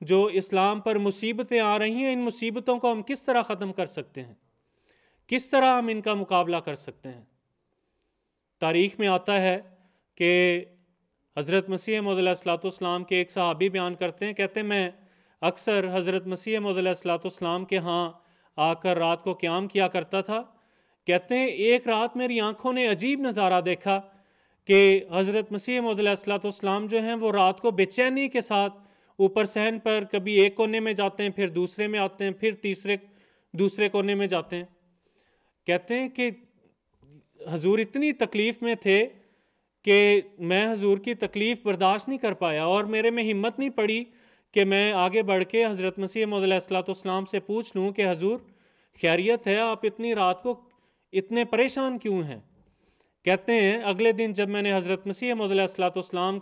Speaker 1: جو اسلام پر مصیبتیں آ رہی ہیں، ان مصیبتوں کو ہم کس طرح ختم کر سکتے ہیں، کس طرح ہم ان کا مقابلہ کر سکتے ہیں۔ تاریخ میں آتا ہے کہ حضرت مسیح موعود علیہ الصلوۃ والسلام کے ایک صحابی بیان کرتے ہیں، کہتے ہیں میں اکثر حضرت مسیح موعود علیہ الصلوۃ والسلام کے ہاں آ کر رات کو قیام کیا کرتا تھا۔ کہتے ہیں ایک رات میری آنکھوں نے عجیب نظارہ دیکھا کہ حضرت مسیح موعود علیہ الصلوۃ والسلام جو ہیں وہ رات کو بے چینی کے ساتھ اوپر صحن پر کبھی ایک کونے میں جاتے ہیں، پھر دوسرے میں آتے ہیں، پھر دوسرے کونے میں جاتے ہیں۔ کہتے ہیں کہ حضور اتنی تکلیف میں تھے کہ میں حضور کی تکلیف برداشت نہیں کر پایا، اور میرے میں ہمت نہیں پڑی کہ میں آگے بڑھ کے حضرت مسیح موعود علیہ الصلوۃ والسلام سے پوچھ لوں کہ حضور خیریت ہے، آپ اتنی رات کو اتنے پریشان کیوں ہیں؟ کہتے ہیں اگلے دن جب میں نے حضرت مسیح موعود علیہ الصلوۃ والسلام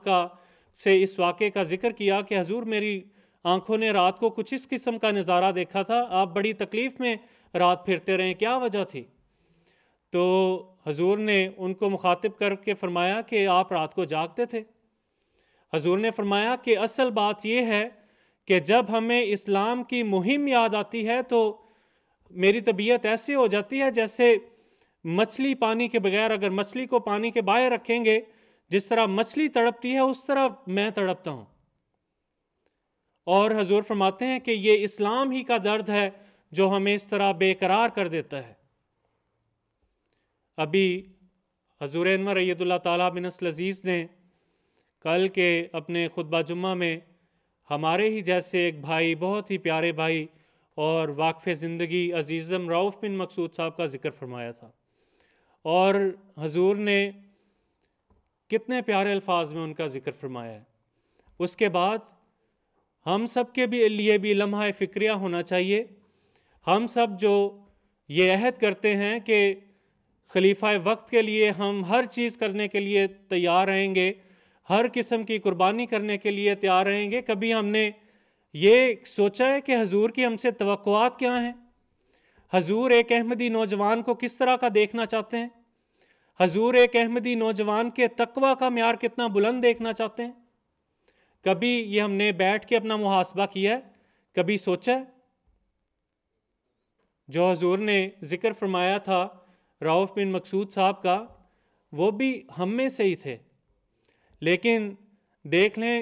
Speaker 1: سے اس واقعے کا ذکر کیا کہ حضور میری آنکھوں نے رات کو کچھ اس قسم کا نظارہ دیکھا تھا، آپ بڑی تکلیف میں رات پھرتے رہے، کیا وجہ تھی؟ تو حضور نے ان کو مخاطب کر کے فرمایا کہ آپ رات کو جاگتے تھے۔ حضور نے فرمایا کہ اصل بات یہ ہے کہ جب ہمیں اسلام کی مہم یاد آتی ہے تو میری طبیعت ایسے ہو جاتی ہے جیسے مچھلی پانی کے بغیر، اگر مچھلی کو پانی کے باہر رکھیں گے، جس طرح مچھلی تڑپتی ہے اس طرح میں تڑپتا ہوں۔ اور حضور فرماتے ہیں کہ یہ اسلام ہی کا درد ہے جو ہمیں اس طرح بے قرار کر دیتا ہے۔ ابھی حضور انور عید اللہ تعالیٰ بن نصر العزیز نے کل کے اپنے خطبہ جمعہ میں ہمارے ہی جیسے ایک بھائی، بہت ہی پیارے بھائی اور واقف زندگی عزیزم رؤف بن مقصود صاحب کا ذکر فرمایا تھا، اور حضور نے کتنے پیارے الفاظ میں ان کا ذکر فرمایا ہے۔ اس کے بعد ہم سب کے لیے بھی لمحہ فکریہ ہونا چاہیے۔ ہم سب جو یہ عہد کرتے ہیں کہ خلیفہ وقت کے لیے ہم ہر چیز کرنے کے لیے تیار رہیں گے، ہر قسم کی قربانی کرنے کے لیے تیار رہیں گے، کبھی ہم نے یہ سوچا ہے کہ حضور کی ہم سے توقعات کیا ہیں؟ حضور ایک احمدی نوجوان کو کس طرح کا دیکھنا چاہتے ہیں؟ حضور ایک احمدی نوجوان کے تقویٰ کا معیار کتنا بلند دیکھنا چاہتے ہیں؟ کبھی یہ ہم نے بیٹھ کے اپنا محاسبہ کیا ہے؟ کبھی سوچا ہے؟ جو حضور نے ذکر فرمایا تھا رؤف بن مقصود صاحب کا، وہ بھی ہم میں سے ہی تھے، لیکن دیکھ لیں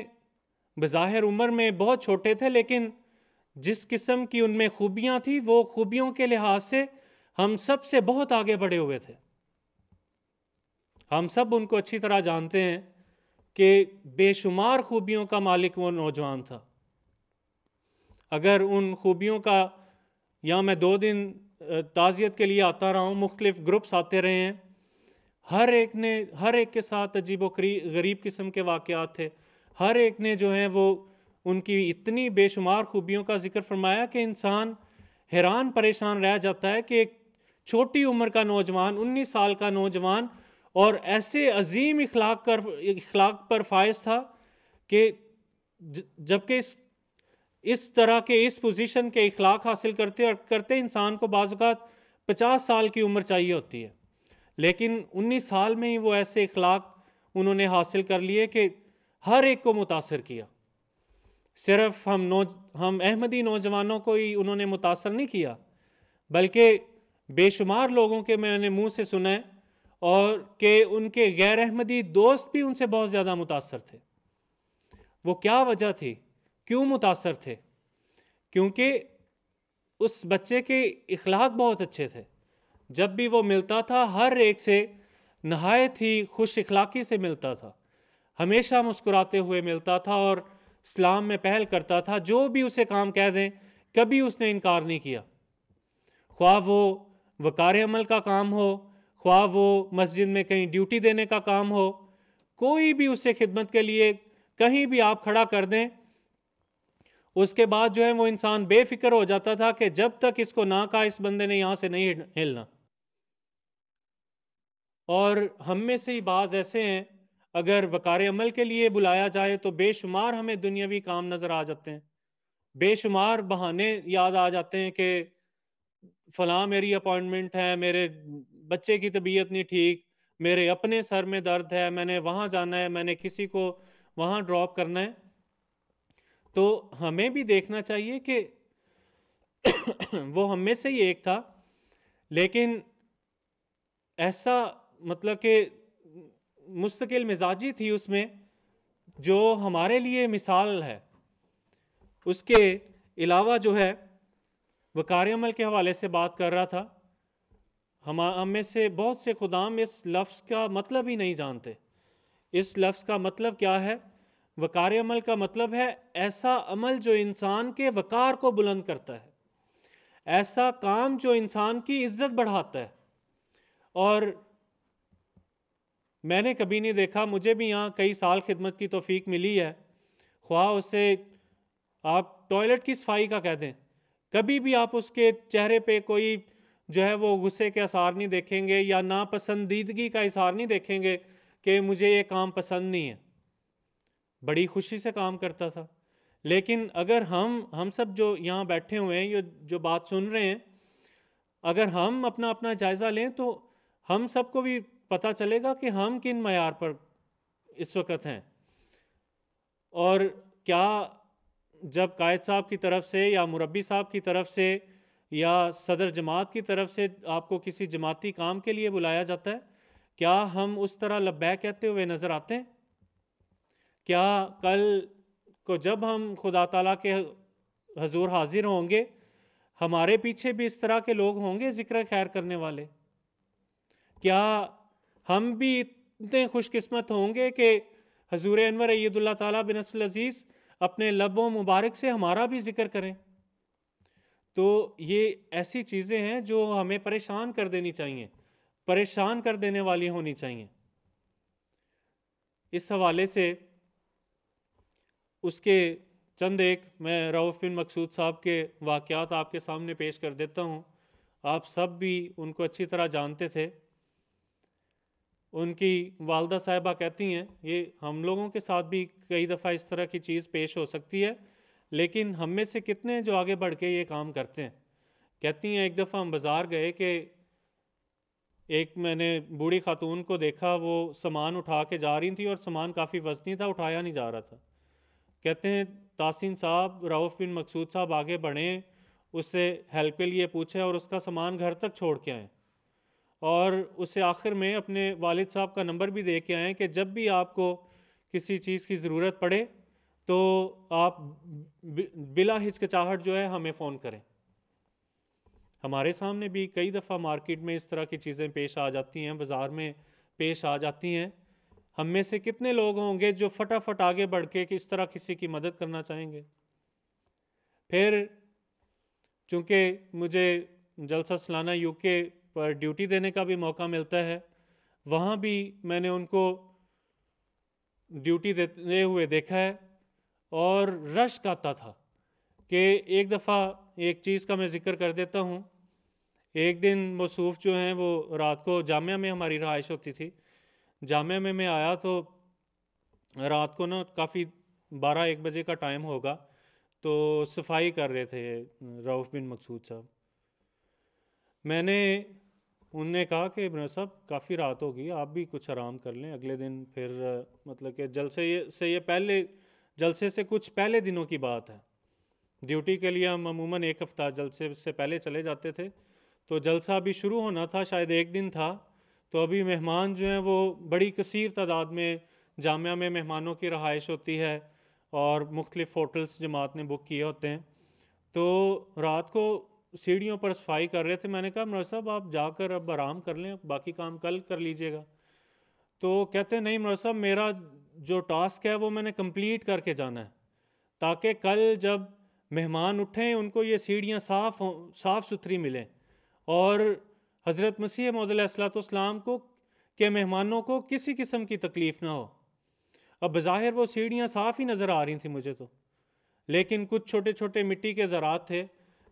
Speaker 1: بظاہر عمر میں بہت چھوٹے تھے، لیکن جس قسم کی ان میں خوبیاں تھیں وہ خوبیوں کے لحاظ سے ہم سب سے بہت آگے بڑھے ہوئے تھے۔ ہم سب ان کو اچھی طرح جانتے ہیں کہ بے شمار خوبیوں کا مالک وہ نوجوان تھا۔ اگر ان خوبیوں کا یا میں 2 دن تعزیت کے لیے آتا رہا ہوں، مختلف گروپس آتے رہے ہیں، ہر ایک کے ساتھ عجیب و غریب قسم کے واقعات تھے. ہر ایک نے جو ہیں وہ ان کی اتنی بے شمار خوبیوں کا ذکر فرمایا کہ انسان حیران پریشان رہ جاتا ہے کہ ایک چھوٹی عمر کا نوجوان، 19 سال کا نوجوان، اور ایسے عظیم اخلاق پر فائز تھا کہ جبکہ اس طرح کے اس پوزیشن کے اخلاق حاصل کرتے انسان کو بعض اوقات 50 سال کی عمر چاہیے ہوتی ہے، لیکن 19 سال میں ہی وہ ایسے اخلاق انہوں نے حاصل کر لیے کہ ہر ایک کو متاثر کیا. صرف ہم احمدی نوجوانوں کو ہی انہوں نے متاثر نہیں کیا، بلکہ بے شمار لوگوں کے میں نے منہ سے سنا ہے اور کہ ان کے غیر احمدی دوست بھی ان سے بہت زیادہ متاثر تھے. وہ کیا وجہ تھی؟ کیوں متاثر تھے؟ کیونکہ اس بچے کے اخلاق بہت اچھے تھے. جب بھی وہ ملتا تھا ہر ایک سے نہایت ہی خوش اخلاقی سے ملتا تھا، ہمیشہ مسکراتے ہوئے ملتا تھا اور اسلام میں پہل کرتا تھا. جو بھی اسے کام کہہ دیں کبھی اس نے انکار نہیں کیا، خواہ وہ وقار عمل کا کام ہو، خواہ وہ مسجد میں کہیں ڈیوٹی دینے کا کام ہو، کوئی بھی اسے خدمت کے لیے کہیں بھی آپ کھڑا کر دیں، اس کے بعد جو ہے وہ انسان بے فکر ہو جاتا تھا کہ جب تک اس کو نہ کہا اس بندے نے یہاں سے نہیں ہلنا. اور ہم میں سے ہی بعض ایسے ہیں، اگر وقار عمل کے لیے بلایا جائے تو بے شمار ہمیں دنیاوی کام نظر آ جاتے ہیں، بے شمار بہانے یاد آ جاتے ہیں کہ فلاں میری اپوائنٹمنٹ ہے، میرے بچے کی طبیعت نہیں ٹھیک، میرے اپنے سر میں درد ہے، میں نے وہاں جانا ہے، میں نے کسی کو وہاں ڈراپ کرنا ہے. تو ہمیں بھی دیکھنا چاہیے کہ وہ ہم میں سے ہی ایک تھا، لیکن ایسا مطلب کہ مستقل مزاجی تھی اس میں جو ہمارے لیے مثال ہے. اس کے علاوہ جو ہے وقار عمل کے حوالے سے بات کر رہا تھا، ہم میں سے بہت سے خدام اس لفظ کا مطلب ہی نہیں جانتے. اس لفظ کا مطلب کیا ہے؟ وقار عمل کا مطلب ہے ایسا عمل جو انسان کے وقار کو بلند کرتا ہے، ایسا کام جو انسان کی عزت بڑھاتا ہے. اور میں نے کبھی نہیں دیکھا، مجھے بھی یہاں کئی سال خدمت کی توفیق ملی ہے، خواہ اسے آپ ٹوائلٹ کی صفائی کا کہہ دیں، کبھی بھی آپ اس کے چہرے پہ کوئی جو ہے وہ غصے کے اثار نہیں دیکھیں گے یا ناپسندیدگی کا اظہار نہیں دیکھیں گے کہ مجھے یہ کام پسند نہیں ہے. بڑی خوشی سے کام کرتا تھا. لیکن اگر ہم سب جو یہاں بیٹھے ہوئے ہیں، جو بات سن رہے ہیں، اگر ہم اپنا جائزہ لیں تو ہم سب کو بھی پتہ چلے گا کہ ہم کن معیار پر اس وقت ہیں. اور کیا جب قائد صاحب کی طرف سے یا مربی صاحب کی طرف سے یا صدر جماعت کی طرف سے آپ کو کسی جماعتی کام کے لیے بلایا جاتا ہے، کیا ہم اس طرح لبیک کہتے ہوئے نظر آتے ہیں؟ کیا کل کو جب ہم خدا تعالیٰ کے حضور حاضر ہوں گے ہمارے پیچھے بھی اس طرح کے لوگ ہوں گے ذکر خیر کرنے والے؟ کیا ہم بھی اتنے خوش قسمت ہوں گے کہ حضور انور اید اللہ تعالیٰ بن نصر العزیز اپنے لبوں مبارک سے ہمارا بھی ذکر کریں؟ تو یہ ایسی چیزیں ہیں جو ہمیں پریشان کر دینی چاہیے، پریشان کر دینے والی ہونی چاہیے. اس حوالے سے اس کے چند ایک میں رؤف بن مقصود صاحب کے واقعات آپ کے سامنے پیش کر دیتا ہوں. آپ سب بھی ان کو اچھی طرح جانتے تھے. ان کی والدہ صاحبہ کہتی ہیں، یہ ہم لوگوں کے ساتھ بھی کئی دفعہ اس طرح کی چیز پیش ہو سکتی ہے، لیکن ہم میں سے کتنے جو آگے بڑھ کے یہ کام کرتے ہیں. کہتی ہیں ایک دفعہ ہم بازار گئے کہ ایک میں نے بوڑھی خاتون کو دیکھا، وہ سامان اٹھا کے جا رہی تھی اور سامان کافی وزنی تھا، اٹھایا نہیں جا رہا تھا. کہتے ہیں تحسین صاحب، رؤف بن مقصود صاحب آگے بڑھیں، اس سے ہیلپ کے لیے پوچھیں اور اس کا سامان گھر تک چھوڑ کے آئیں، اور اسے آخر میں اپنے والد صاحب کا نمبر بھی دے کے آئیں کہ جب بھی آپ کو کسی چیز کی ضرورت پڑے تو آپ بلا ہچکچاہٹ جو ہے ہمیں فون کریں. ہمارے سامنے بھی کئی دفعہ مارکیٹ میں اس طرح کی چیزیں پیش آ جاتی ہیں، بازار میں پیش آ جاتی ہیں. ہم میں سے کتنے لوگ ہوں گے جو فٹافٹ آگے بڑھ کے اس طرح کسی کی مدد کرنا چاہیں گے؟ پھر چونکہ مجھے جلسہ سالانہ یو کے پر ڈیوٹی دینے کا بھی موقع ملتا ہے، وہاں بھی میں نے ان کو ڈیوٹی دیتے ہوئے دیکھا ہے، اور رشک آتا تھا کہ ایک دفعہ ایک چیز کا میں ذکر کر دیتا ہوں۔ ایک دن موصوف جو ہیں وہ رات کو جامعہ میں ہماری رہائش ہوتی تھی، جامعہ میں آیا تو رات کو نا کافی 12-1 بجے کا ٹائم ہوگا، تو صفائی کر رہے تھے رؤف بن مقصود صاحب۔ میں نے انہوں نے کہا کہ عمران صاحب کافی رات ہوگی، آپ بھی کچھ آرام کر لیں، اگلے دن پھر مطلب کہ جلسے سے کچھ پہلے دنوں کی بات ہے۔ ڈیوٹی کے لیے ہم عموماً 1 ہفتہ جلسے سے پہلے چلے جاتے تھے، تو جلسہ ابھی شروع ہونا تھا، شاید 1 دن تھا، تو ابھی مہمان جو ہیں وہ بڑی کثیر تعداد میں جامعہ میں مہمانوں کی رہائش ہوتی ہے، اور مختلف ہوٹلز جماعت نے بک کیے ہوتے ہیں۔ تو رات کو سیڑھیوں پر صفائی کر رہے تھے، میں نے کہا عمران صاحب آپ جا کر اب آرام کر لیں، باقی کام کل کر لیجئے گا۔ تو کہتے ہیں نہیں عمران صاحب، میرا جو ٹاسک ہے وہ میں نے کمپلیٹ کر کے جانا ہے، تاکہ کل جب مہمان اٹھیں ان کو یہ سیڑھیاں صاف ستھری ملیں، اور حضرت مسیح موعود علیہ الصلوۃ والسلام کو کہ مہمانوں کو کسی قسم کی تکلیف نہ ہو۔ اب بظاہر وہ سیڑھیاں صاف ہی نظر آ رہی تھیں مجھے تو، لیکن کچھ چھوٹے چھوٹے مٹی کے ذرات تھے،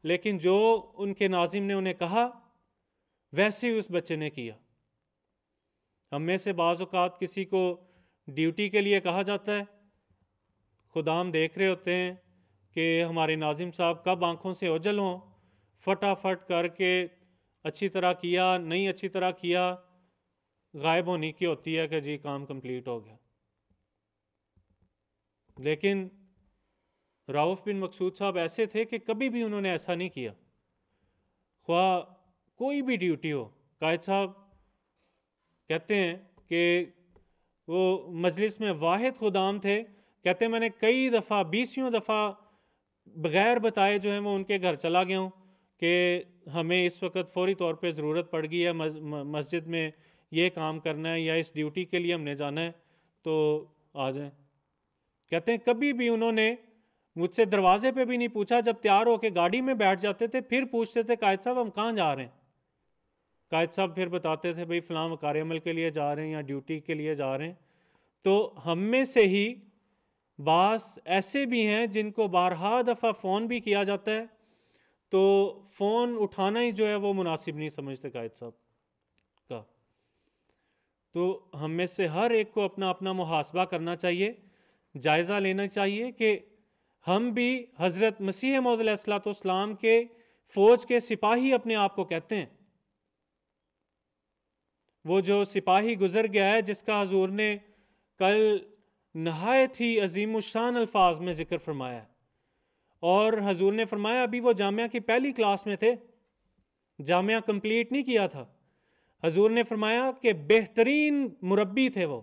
Speaker 1: لیکن جو ان کے ناظم نے انہیں کہا ویسے ہی اس بچے نے کیا۔ ہم میں سے بعض اوقات کسی کو ڈیوٹی کے لیے کہا جاتا ہے، خدام دیکھ رہے ہوتے ہیں کہ ہمارے ناظم صاحب کب آنکھوں سے اوجھل ہوں، فٹافٹ کر کے اچھی طرح کیا، نہیں اچھی طرح کیا، غائب ہونے کی ہوتی ہے کہ جی کام کمپلیٹ ہو گیا۔ لیکن رؤف بن مقصود صاحب ایسے تھے کہ کبھی بھی انہوں نے ایسا نہیں کیا، خواہ کوئی بھی ڈیوٹی ہو۔ قائد صاحب کہتے ہیں کہ وہ مجلس میں واحد خدام تھے، کہتے ہیں میں نے کئی دفعہ 20 دفعہ بغیر بتائے جو ہیں وہ ان کے گھر چلا گیا ہوں کہ ہمیں اس وقت فوری طور پہ ضرورت پڑ گئی ہے، مسجد میں یہ کام کرنا ہے یا اس ڈیوٹی کے لیے ہم نے جانا ہے، تو آ جائیں۔ کہتے ہیں کبھی بھی انہوں نے مجھ سے دروازے پہ بھی نہیں پوچھا، جب تیار ہو کے گاڑی میں بیٹھ جاتے تھے پھر پوچھتے تھے قائد صاحب ہم کہاں جا رہے ہیں؟ قائد صاحب پھر بتاتے تھے بھئی فلاں وقار عمل کے لیے جا رہے ہیں یا ڈیوٹی کے لیے جا رہے ہیں۔ تو ہم میں سے ہی بعض ایسے بھی ہیں جن کو بارہا دفعہ فون بھی کیا جاتا ہے تو فون اٹھانا ہی جو ہے وہ مناسب نہیں سمجھتے قائد صاحب کا۔ تو ہم میں سے ہر ایک کو اپنا اپنا محاسبہ کرنا چاہیے، جائزہ لینا چاہیے کہ ہم بھی حضرت مسیح موعود علیہ الصلوۃ والسلام کے فوج کے سپاہی اپنے آپ کو کہتے ہیں۔ وہ جو سپاہی گزر گیا ہے جس کا حضور نے کل نہایت ہی عظیم الشان الفاظ میں ذکر فرمایا ہے، اور حضور نے فرمایا ابھی وہ جامعہ کی پہلی کلاس میں تھے، جامعہ کمپلیٹ نہیں کیا تھا۔ حضور نے فرمایا کہ بہترین مربی تھے وہ،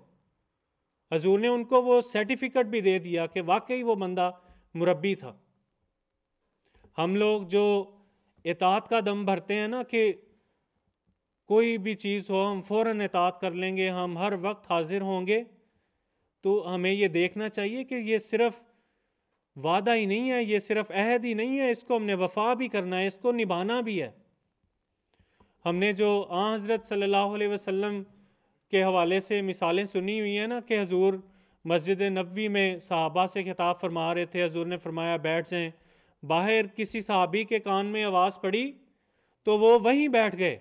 Speaker 1: حضور نے ان کو وہ سرٹیفکیٹ بھی دے دیا کہ واقعی وہ بندہ مربی تھا۔ ہم لوگ جو اطاعت کا دم بھرتے ہیں نا کہ کوئی بھی چیز ہو ہم فوراً اطاعت کر لیں گے، ہم ہر وقت حاضر ہوں گے، تو ہمیں یہ دیکھنا چاہیے کہ یہ صرف وعدہ ہی نہیں ہے، یہ صرف عہد ہی نہیں ہے، اس کو ہم نے وفا بھی کرنا ہے، اس کو نبھانا بھی ہے۔ ہم نے جو آن حضرت صلی اللہ علیہ وسلم کے حوالے سے مثالیں سنی ہوئی ہیں نا کہ حضور مسجد نبوی میں صحابہ سے خطاب فرما رہے تھے، حضور نے فرمایا بیٹھ جائیں، باہر کسی صحابی کے کان میں آواز پڑی تو وہ وہیں بیٹھ گئے،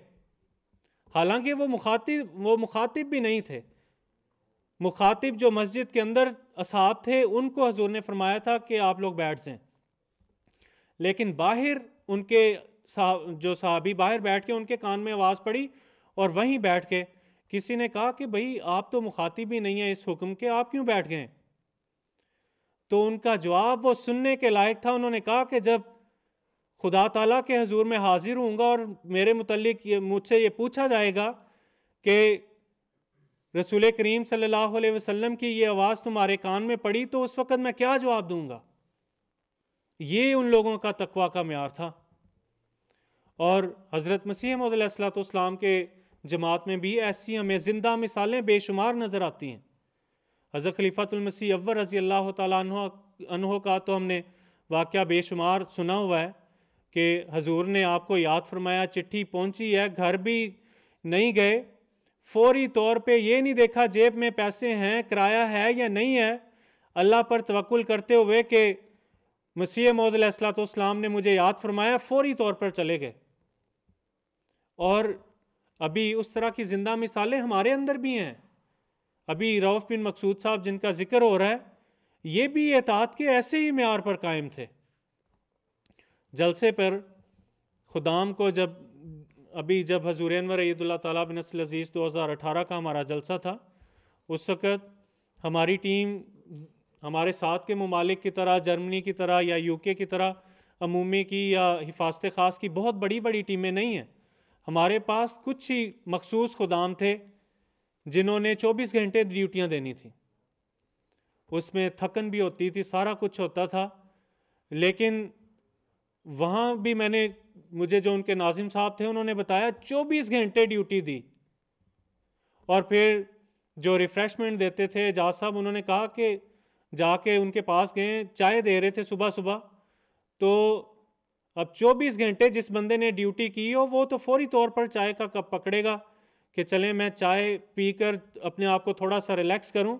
Speaker 1: حالانکہ وہ مخاطب بھی نہیں تھے، مخاطب جو مسجد کے اندر اصحاب تھے ان کو حضور نے فرمایا تھا کہ آپ لوگ بیٹھ جائیں، لیکن باہر ان کے جو صحابی باہر بیٹھ کے ان کے کان میں آواز پڑی اور وہیں بیٹھ کے کسی نے کہا کہ بھئی آپ تو مخاطب ہی نہیں ہیں اس حکم کے، آپ کیوں بیٹھ گئے؟ تو ان کا جواب وہ سننے کے لائق تھا۔ انہوں نے کہا کہ جب خدا تعالیٰ کے حضور میں حاضر ہوں گا اور میرے متعلق مجھ سے یہ پوچھا جائے گا کہ رسول کریم صلی اللہ علیہ وسلم کی یہ آواز تمہارے کان میں پڑی تو اس وقت میں کیا جواب دوں گا؟ یہ ان لوگوں کا تقویٰ کا معیار تھا۔ اور حضرت مسیح موعود علیہ الصلوۃ والسلام کے جماعت میں بھی ایسی ہمیں زندہ مثالیں بے شمار نظر آتی ہیں۔ حضرت خلیفۃ المسیح اول رضی اللہ تعالیٰ عنہ کا تو ہم نے واقعہ بے شمار سنا ہوا ہے کہ حضور نے آپ کو یاد فرمایا، چٹھی پہنچی ہے، گھر بھی نہیں گئے، فوری طور پہ یہ نہیں دیکھا جیب میں پیسے ہیں، کرایہ ہے یا نہیں ہے، اللہ پر توکل کرتے ہوئے کہ مسیح موعود علیہ الصلوۃ والسلام نے مجھے یاد فرمایا، فوری طور پر چلے گئے۔ اور ابھی اس طرح کی زندہ مثالیں ہمارے اندر بھی ہیں۔ ابھی رؤف بن مقصود صاحب جن کا ذکر ہو رہا ہے، یہ بھی اطاعت کے ایسے ہی معیار پر قائم تھے۔ جلسے پر خدام کو جب حضور انور عید اللہ تعالیٰ بن نسل عزیز 2018 کا ہمارا جلسہ تھا، اس وقت ہماری ٹیم ہمارے ساتھ کے ممالک کی طرح، جرمنی کی طرح یا یو کے کی طرح عمومی کی یا حفاظت خاص کی بہت بڑی بڑی ٹیمیں نہیں ہیں۔ ہمارے پاس کچھ ہی مخصوص خدام تھے جنہوں نے 24 گھنٹے ڈیوٹیاں دینی تھیں۔ اس میں تھکن بھی ہوتی تھی، سارا کچھ ہوتا تھا، لیکن وہاں بھی مجھے جو ان کے ناظم صاحب تھے انہوں نے بتایا 24 گھنٹے ڈیوٹی دی۔ اور پھر جو ریفریشمنٹ دیتے تھے جاز صاحب، انہوں نے کہا کہ جا کے ان کے پاس گئے، چائے دے رہے تھے صبح صبح، تو اب 24 گھنٹے جس بندے نے ڈیوٹی کی ہو وہ تو فوری طور پر چائے کا کپ پکڑے گا کہ چلیں میں چائے پی کر اپنے آپ کو تھوڑا سا ریلیکس کروں۔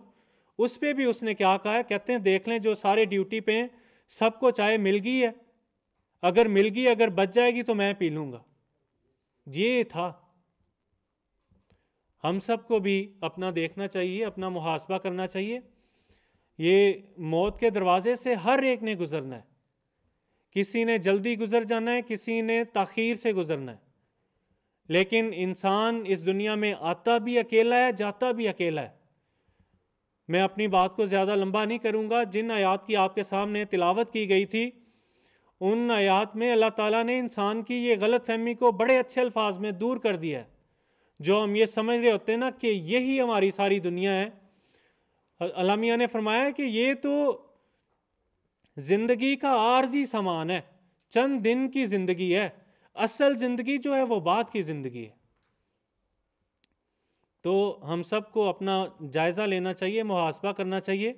Speaker 1: اس پہ بھی اس نے کیا کہا ہے، کہتے ہیں دیکھ لیں جو سارے ڈیوٹی پہ ہیں سب کو چائے مل گئی ہے، اگر مل گئی، اگر بچ جائے گی تو میں پی لوں گا۔ یہ تھا۔ ہم سب کو بھی اپنا دیکھنا چاہیے، اپنا محاسبہ کرنا چاہیے۔ یہ موت کے دروازے سے ہر ایک نے گزرنا ہے، کسی نے جلدی گزر جانا ہے، کسی نے تاخیر سے گزرنا ہے، لیکن انسان اس دنیا میں آتا بھی اکیلا ہے، جاتا بھی اکیلا ہے۔ میں اپنی بات کو زیادہ لمبا نہیں کروں گا۔ جن آیات کی آپ کے سامنے تلاوت کی گئی تھی، ان آیات میں اللہ تعالیٰ نے انسان کی یہ غلط فہمی کو بڑے اچھے الفاظ میں دور کر دیا ہے۔ جو ہم یہ سمجھ رہے ہوتے ہیں نا کہ یہی ہماری ساری دنیا ہے، اللہ میاں نے فرمایا کہ یہ تو زندگی کا عارضی سامان ہے، چند دن کی زندگی ہے، اصل زندگی جو ہے وہ بعد کی زندگی ہے۔ تو ہم سب کو اپنا جائزہ لینا چاہیے، محاسبہ کرنا چاہیے۔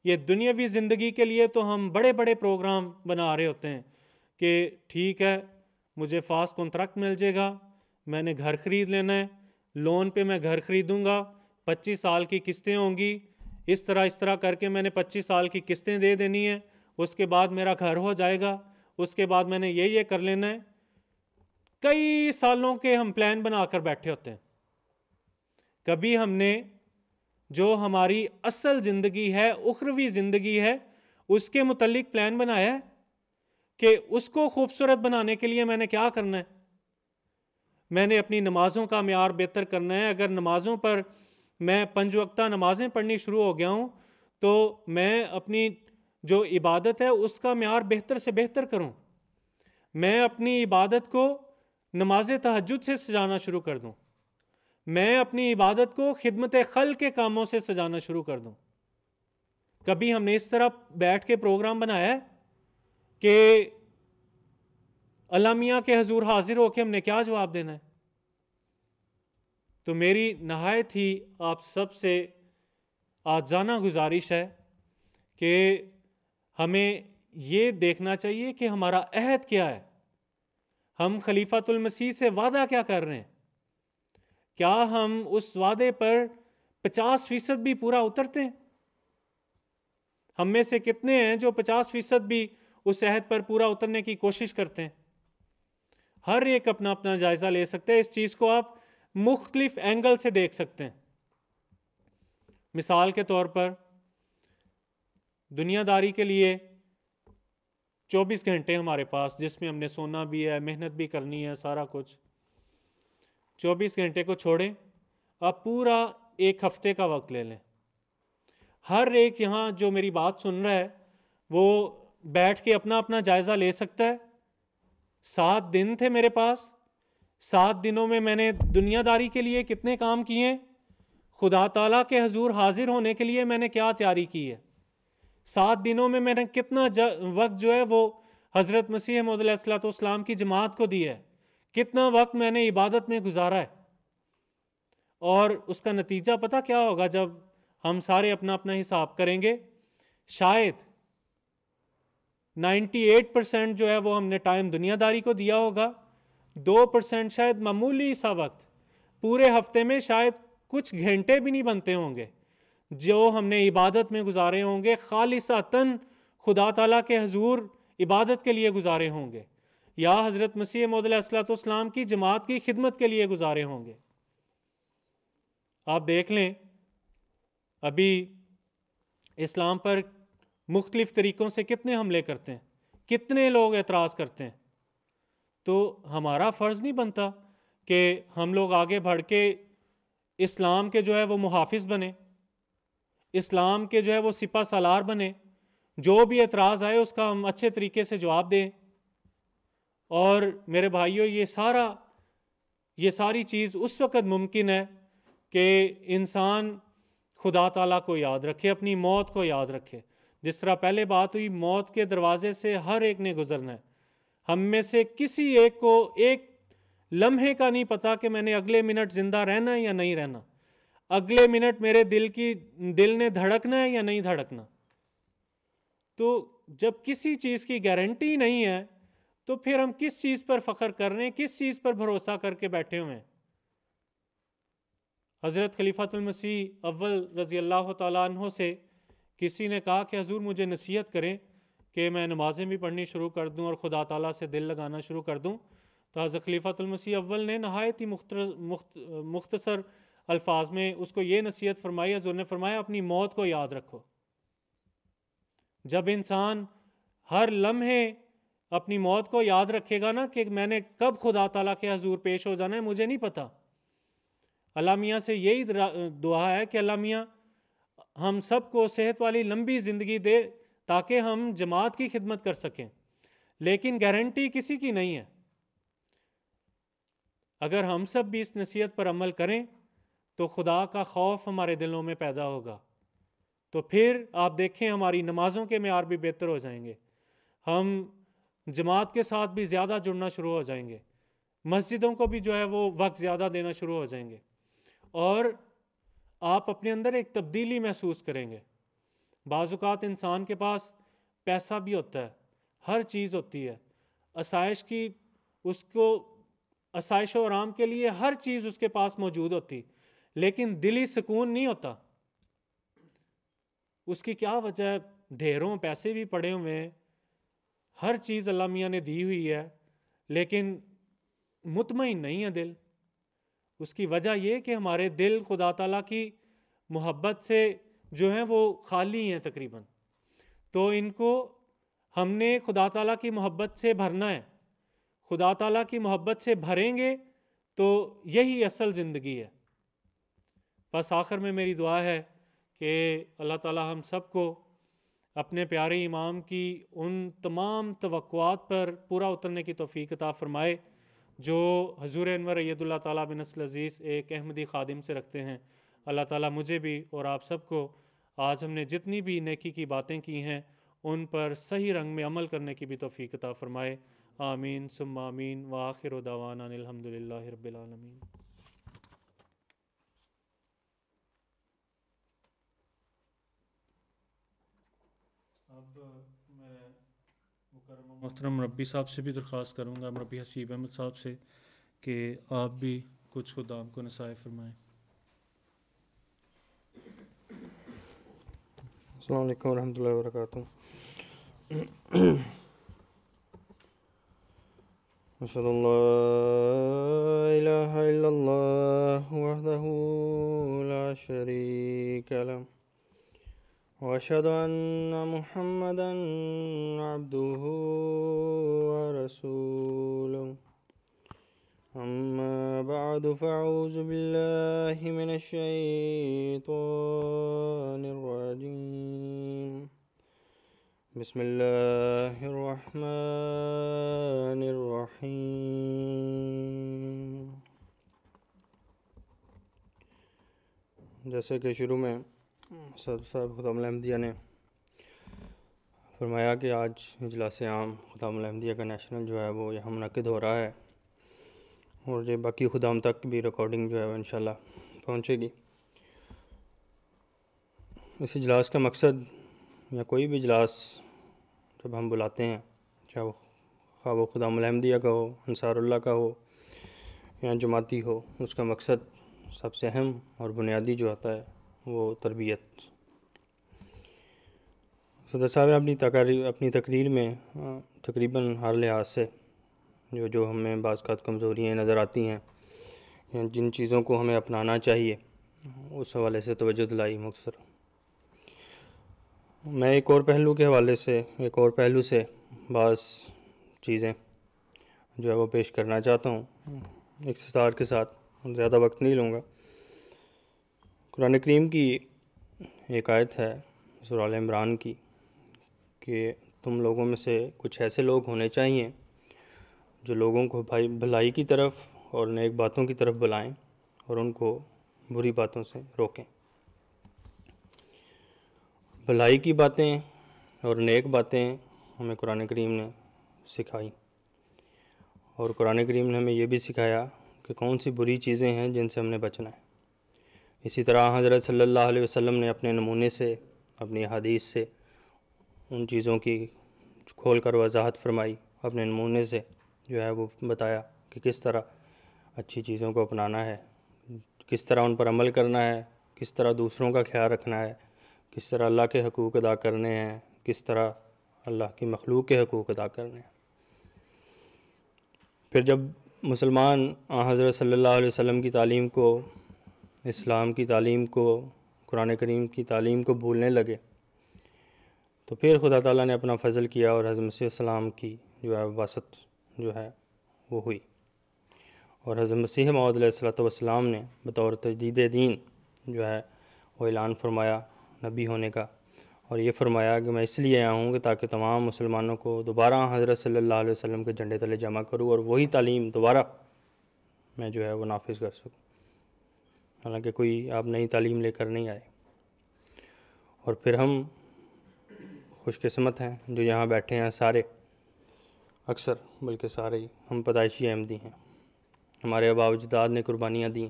Speaker 1: یہ دنیاوی زندگی کے لیے تو ہم بڑے بڑے پروگرام بنا رہے ہوتے ہیں کہ ٹھیک ہے مجھے فاسٹ کنٹریکٹ مل جائے گا، میں نے گھر خرید لینا ہے، لون پہ میں گھر خریدوں گا، 25 سال کی قسطیں ہوں گی، اس طرح کر کے میں نے 25 سال کی قسطیں دے دینی ہیں، اس کے بعد میرا گھر ہو جائے گا، اس کے بعد میں نے یہ کر لینا ہے۔ کئی سالوں کے ہم پلان بنا کر بیٹھے ہوتے ہیں، کبھی ہم نے جو ہماری اصل زندگی ہے، اخروی زندگی ہے، اس کے متعلق پلان بنایا ہے کہ اس کو خوبصورت بنانے کے لیے میں نے کیا کرنا ہے؟ میں نے اپنی نمازوں کا معیار بہتر کرنا ہے۔ اگر نمازوں پر میں 5 وقتہ نمازیں پڑھنی شروع ہو گیا ہوں تو میں اپنی جو عبادت ہے اس کا معیار بہتر سے بہتر کروں، میں اپنی عبادت کو نماز تہجد سے سجانا شروع کر دوں، میں اپنی عبادت کو خدمت خلق کے کاموں سے سجانا شروع کر دوں۔ کبھی ہم نے اس طرح بیٹھ کے پروگرام بنایا ہے کہ اللہ میاں کے حضور حاضر ہو کے ہم نے کیا جواب دینا ہے؟ تو میری نہایت ہی آپ سب سے عاجزانہ گزارش ہے کہ ہمیں یہ دیکھنا چاہیے کہ ہمارا عہد کیا ہے، ہم خلیفۃ المسیح سے وعدہ کیا کر رہے ہیں، کیا ہم اس وعدے پر 50% بھی پورا اترتے ہیں؟ ہم میں سے کتنے ہیں جو 50% بھی اس عہد پر پورا اترنے کی کوشش کرتے ہیں؟ ہر ایک اپنا اپنا جائزہ لے سکتے ہیں۔ اس چیز کو آپ مختلف اینگل سے دیکھ سکتے ہیں۔ مثال کے طور پر دنیا داری کے لیے 24 گھنٹے ہمارے پاس، جس میں ہم نے سونا بھی ہے، محنت بھی کرنی ہے، سارا کچھ۔ 24 گھنٹے کو چھوڑیں، آپ پورا ایک ہفتے کا وقت لے لیں۔ ہر ایک یہاں جو میری بات سن رہا ہے وہ بیٹھ کے اپنا اپنا جائزہ لے سکتا ہے۔ 7 دن تھے میرے پاس، 7 دنوں میں میں نے دنیا داری کے لیے کتنے کام کیے، خدا تعالیٰ کے حضور حاضر ہونے کے لیے میں نے کیا تیاری کی ہے، 7 دنوں میں میں نے کتنا وقت جو ہے وہ حضرت مسیح موعود علیہ الصلوۃ والسلام کی جماعت کو دی ہے، کتنا وقت میں نے عبادت میں گزارا ہے۔ اور اس کا نتیجہ پتہ کیا ہوگا؟ جب ہم سارے اپنا اپنا حساب کریں گے، شاید 98% جو ہے وہ ہم نے ٹائم دنیا داری کو دیا ہوگا، 2% شاید معمولی سا وقت، پورے ہفتے میں شاید کچھ گھنٹے بھی نہیں بنتے ہوں گے جو ہم نے عبادت میں گزارے ہوں گے، خالصتاً خدا تعالیٰ کے حضور عبادت کے لیے گزارے ہوں گے، یا حضرت مسیح موعود علیہ الصلوۃ والسلام کی جماعت کی خدمت کے لیے گزارے ہوں گے۔ آپ دیکھ لیں ابھی اسلام پر مختلف طریقوں سے کتنے حملے کرتے ہیں، کتنے لوگ اعتراض کرتے ہیں، تو ہمارا فرض نہیں بنتا کہ ہم لوگ آگے بڑھ کے اسلام کے جو ہے وہ محافظ بنے، اسلام کے جو ہے وہ سپہ سالار بنے، جو بھی اعتراض آئے اس کا ہم اچھے طریقے سے جواب دیں۔ اور میرے بھائیوں، یہ ساری چیز اس وقت ممکن ہے کہ انسان خدا تعالیٰ کو یاد رکھے، اپنی موت کو یاد رکھے۔ جس طرح پہلے بات ہوئی، موت کے دروازے سے ہر ایک نے گزرنا ہے۔ ہم میں سے کسی ایک کو ایک لمحے کا نہیں پتا کہ میں نے اگلے منٹ زندہ رہنا ہے یا نہیں رہنا، اگلے منٹ میرے دل نے دھڑکنا ہے یا نہیں دھڑکنا۔ تو جب کسی چیز کی گارنٹی نہیں ہے تو پھر ہم کس چیز پر فخر کر رہے ہیں، کس چیز پر بھروسہ کر کے بیٹھے ہوئے ہیں؟ حضرت خلیفۃ المسیح اول رضی اللہ تعالیٰ عنہ سے کسی نے کہا کہ حضور مجھے نصیحت کریں کہ میں نمازیں بھی پڑھنی شروع کر دوں اور خدا تعالیٰ سے دل لگانا شروع کر دوں۔ تو حضرت خلیفۃ المسیح اول نے نہایت ہی مختصر الفاظ میں اس کو یہ نصیحت فرمائی۔ حضور نے فرمایا اپنی موت کو یاد رکھو۔ جب انسان ہر لمحے اپنی موت کو یاد رکھے گا نا کہ میں نے کب خدا تعالیٰ کے حضور پیش ہو جانا ہے مجھے نہیں پتا، اللہ میاں سے یہی دعا ہے کہ اللہ میاں ہم سب کو صحت والی لمبی زندگی دے تاکہ ہم جماعت کی خدمت کر سکیں، لیکن گارنٹی کسی کی نہیں ہے۔ اگر ہم سب بھی اس نصیحت پر عمل کریں تو خدا کا خوف ہمارے دلوں میں پیدا ہوگا، تو پھر آپ دیکھیں ہماری نمازوں کے معیار بھی بہتر ہو جائیں گے، ہم جماعت کے ساتھ بھی زیادہ جڑنا شروع ہو جائیں گے، مسجدوں کو بھی جو ہے وہ وقت زیادہ دینا شروع ہو جائیں گے، اور آپ اپنے اندر ایک تبدیلی محسوس کریں گے۔ بعض اوقات انسان کے پاس پیسہ بھی ہوتا ہے، ہر چیز ہوتی ہے، آسائش و آرام کے لیے ہر چیز اس کے پاس موجود ہوتی، لیکن دلی سکون نہیں ہوتا۔ اس کی کیا وجہ ہے؟ ڈھیروں پیسے بھی پڑے ہوئے ہیں، ہر چیز اللہ میاں نے دی ہوئی ہے، لیکن مطمئن نہیں ہے دل۔ اس کی وجہ یہ کہ ہمارے دل خدا تعالیٰ کی محبت سے جو ہیں وہ خالی ہیں تقریباً۔ تو ان کو ہم نے خدا تعالیٰ کی محبت سے بھرنا ہے، خدا تعالیٰ کی محبت سے بھریں گے تو یہی اصل زندگی ہے۔ بس آخر میں میری دعا ہے کہ اللہ تعالیٰ ہم سب کو اپنے پیارے امام کی ان تمام توقعات پر پورا اترنے کی توفیق عطا فرمائے جو حضور انور اید اللہ تعالیٰ بن نصر العزیز ایک احمدی خادم سے رکھتے ہیں۔ اللہ تعالیٰ مجھے بھی اور آپ سب کو آج ہم نے جتنی بھی نیکی کی باتیں کی ہیں ان پر صحیح رنگ میں عمل کرنے کی بھی توفیق عطا فرمائے۔ آمین ثم آمین وآخر دعوانا الحمد للہ رب العالمین۔ اب میں مکرم محترم مربی صاحب سے بھی درخواست کروں گا، مربی حسیب احمد صاحب سے، کہ آپ بھی کچھ خدام کو نصائح فرمائیں۔
Speaker 6: السلام علیکم ورحمۃ اللہ وبرکاتہ۔ اشہد ان لا الہ الا اللہ وحدہ لا شریک لہ واشہد ان محمدا عبدہ ورسولہ اما بعد فاعوذ باللہ من الشیطان الرجیم بسم اللہ الرحمن الرحیم۔ جیسے کہ شروع میں صدر صاحب خدام الحمدیہ نے فرمایا کہ آج اجلاس عام خدام الحمدیہ کا نیشنل جو ہے وہ یہاں منعقد ہو رہا ہے، اور یہ باقی خدام تک بھی ریکارڈنگ جو ہے وہ انشاءاللہ پہنچے گی۔ اس اجلاس کا مقصد یا کوئی بھی اجلاس جب ہم بلاتے ہیں، چاہے وہ خواہ وہ خدام الحمدیہ کا ہو، انصار اللہ کا ہو یا جماعتی ہو، اس کا مقصد سب سے اہم اور بنیادی جو ہوتا ہے وہ تربیت۔ صدر صاحب نے اپنی تقریر میں تقریباً ہر لحاظ سے جو ہمیں بعض اوقات کمزوریاں نظر آتی ہیں یا جن چیزوں کو ہمیں اپنانا چاہیے اس حوالے سے توجہ دلائی مختصر۔ میں ایک اور پہلو سے بعض چیزیں جو ہے وہ پیش کرنا چاہتا ہوں اختصار کے ساتھ، زیادہ وقت نہیں لوں گا۔ قرآن کریم کی ایک آیت ہے سورہ آل عمران کی کہ تم لوگوں میں سے کچھ ایسے لوگ ہونے چاہیے جو لوگوں کو بھلائی کی طرف اور نیک باتوں کی طرف بلائیں اور ان کو بری باتوں سے روکیں۔ بھلائی کی باتیں اور نیک باتیں ہمیں قرآن کریم نے سکھائی، اور قرآن کریم نے ہمیں یہ بھی سکھایا کہ کون سی بری چیزیں ہیں جن سے ہم نے بچنا ہے۔ اسی طرح حضرت صلی اللہ علیہ وسلم نے اپنے نمونے سے، اپنی حدیث سے ان چیزوں کی کھول کر وضاحت فرمائی، اپنے نمونے سے جو ہے وہ بتایا کہ کس طرح اچھی چیزوں کو اپنانا ہے، کس طرح ان پر عمل کرنا ہے، کس طرح دوسروں کا خیال رکھنا ہے، کس طرح اللہ کے حقوق ادا کرنے ہیں، کس طرح اللہ کی مخلوق کے حقوق ادا کرنے ہیں۔ پھر جب مسلمان حضرت صلی اللہ علیہ وسلم کی تعلیم کو، اسلام کی تعلیم کو، قرآن کریم کی تعلیم کو بھولنے لگے تو پھر خدا تعالیٰ نے اپنا فضل کیا اور حضرت مسیح السلام کی جو ہے واسط جو ہے وہ ہوئی، اور حضرت مسیح موعود علیہ السلام نے بطور تجدید دین جو ہے وہ اعلان فرمایا نبی ہونے کا، اور یہ فرمایا کہ میں اس لیے آیا ہوں کہ تاکہ تمام مسلمانوں کو دوبارہ حضرت صلی اللہ علیہ وسلم کے جھنڈے تلے جمع کروں اور وہی تعلیم دوبارہ میں جو ہے وہ نافذ کر سکوں، حالانکہ کوئی آپ نئی تعلیم لے کر نہیں آئے۔ اور پھر ہم خوش قسمت ہیں جو یہاں بیٹھے ہیں، سارے اکثر بلکہ سارے ہی ہم پیدائشی احمدی ہیں، ہمارے آباء و اجداد نے قربانیاں دیں،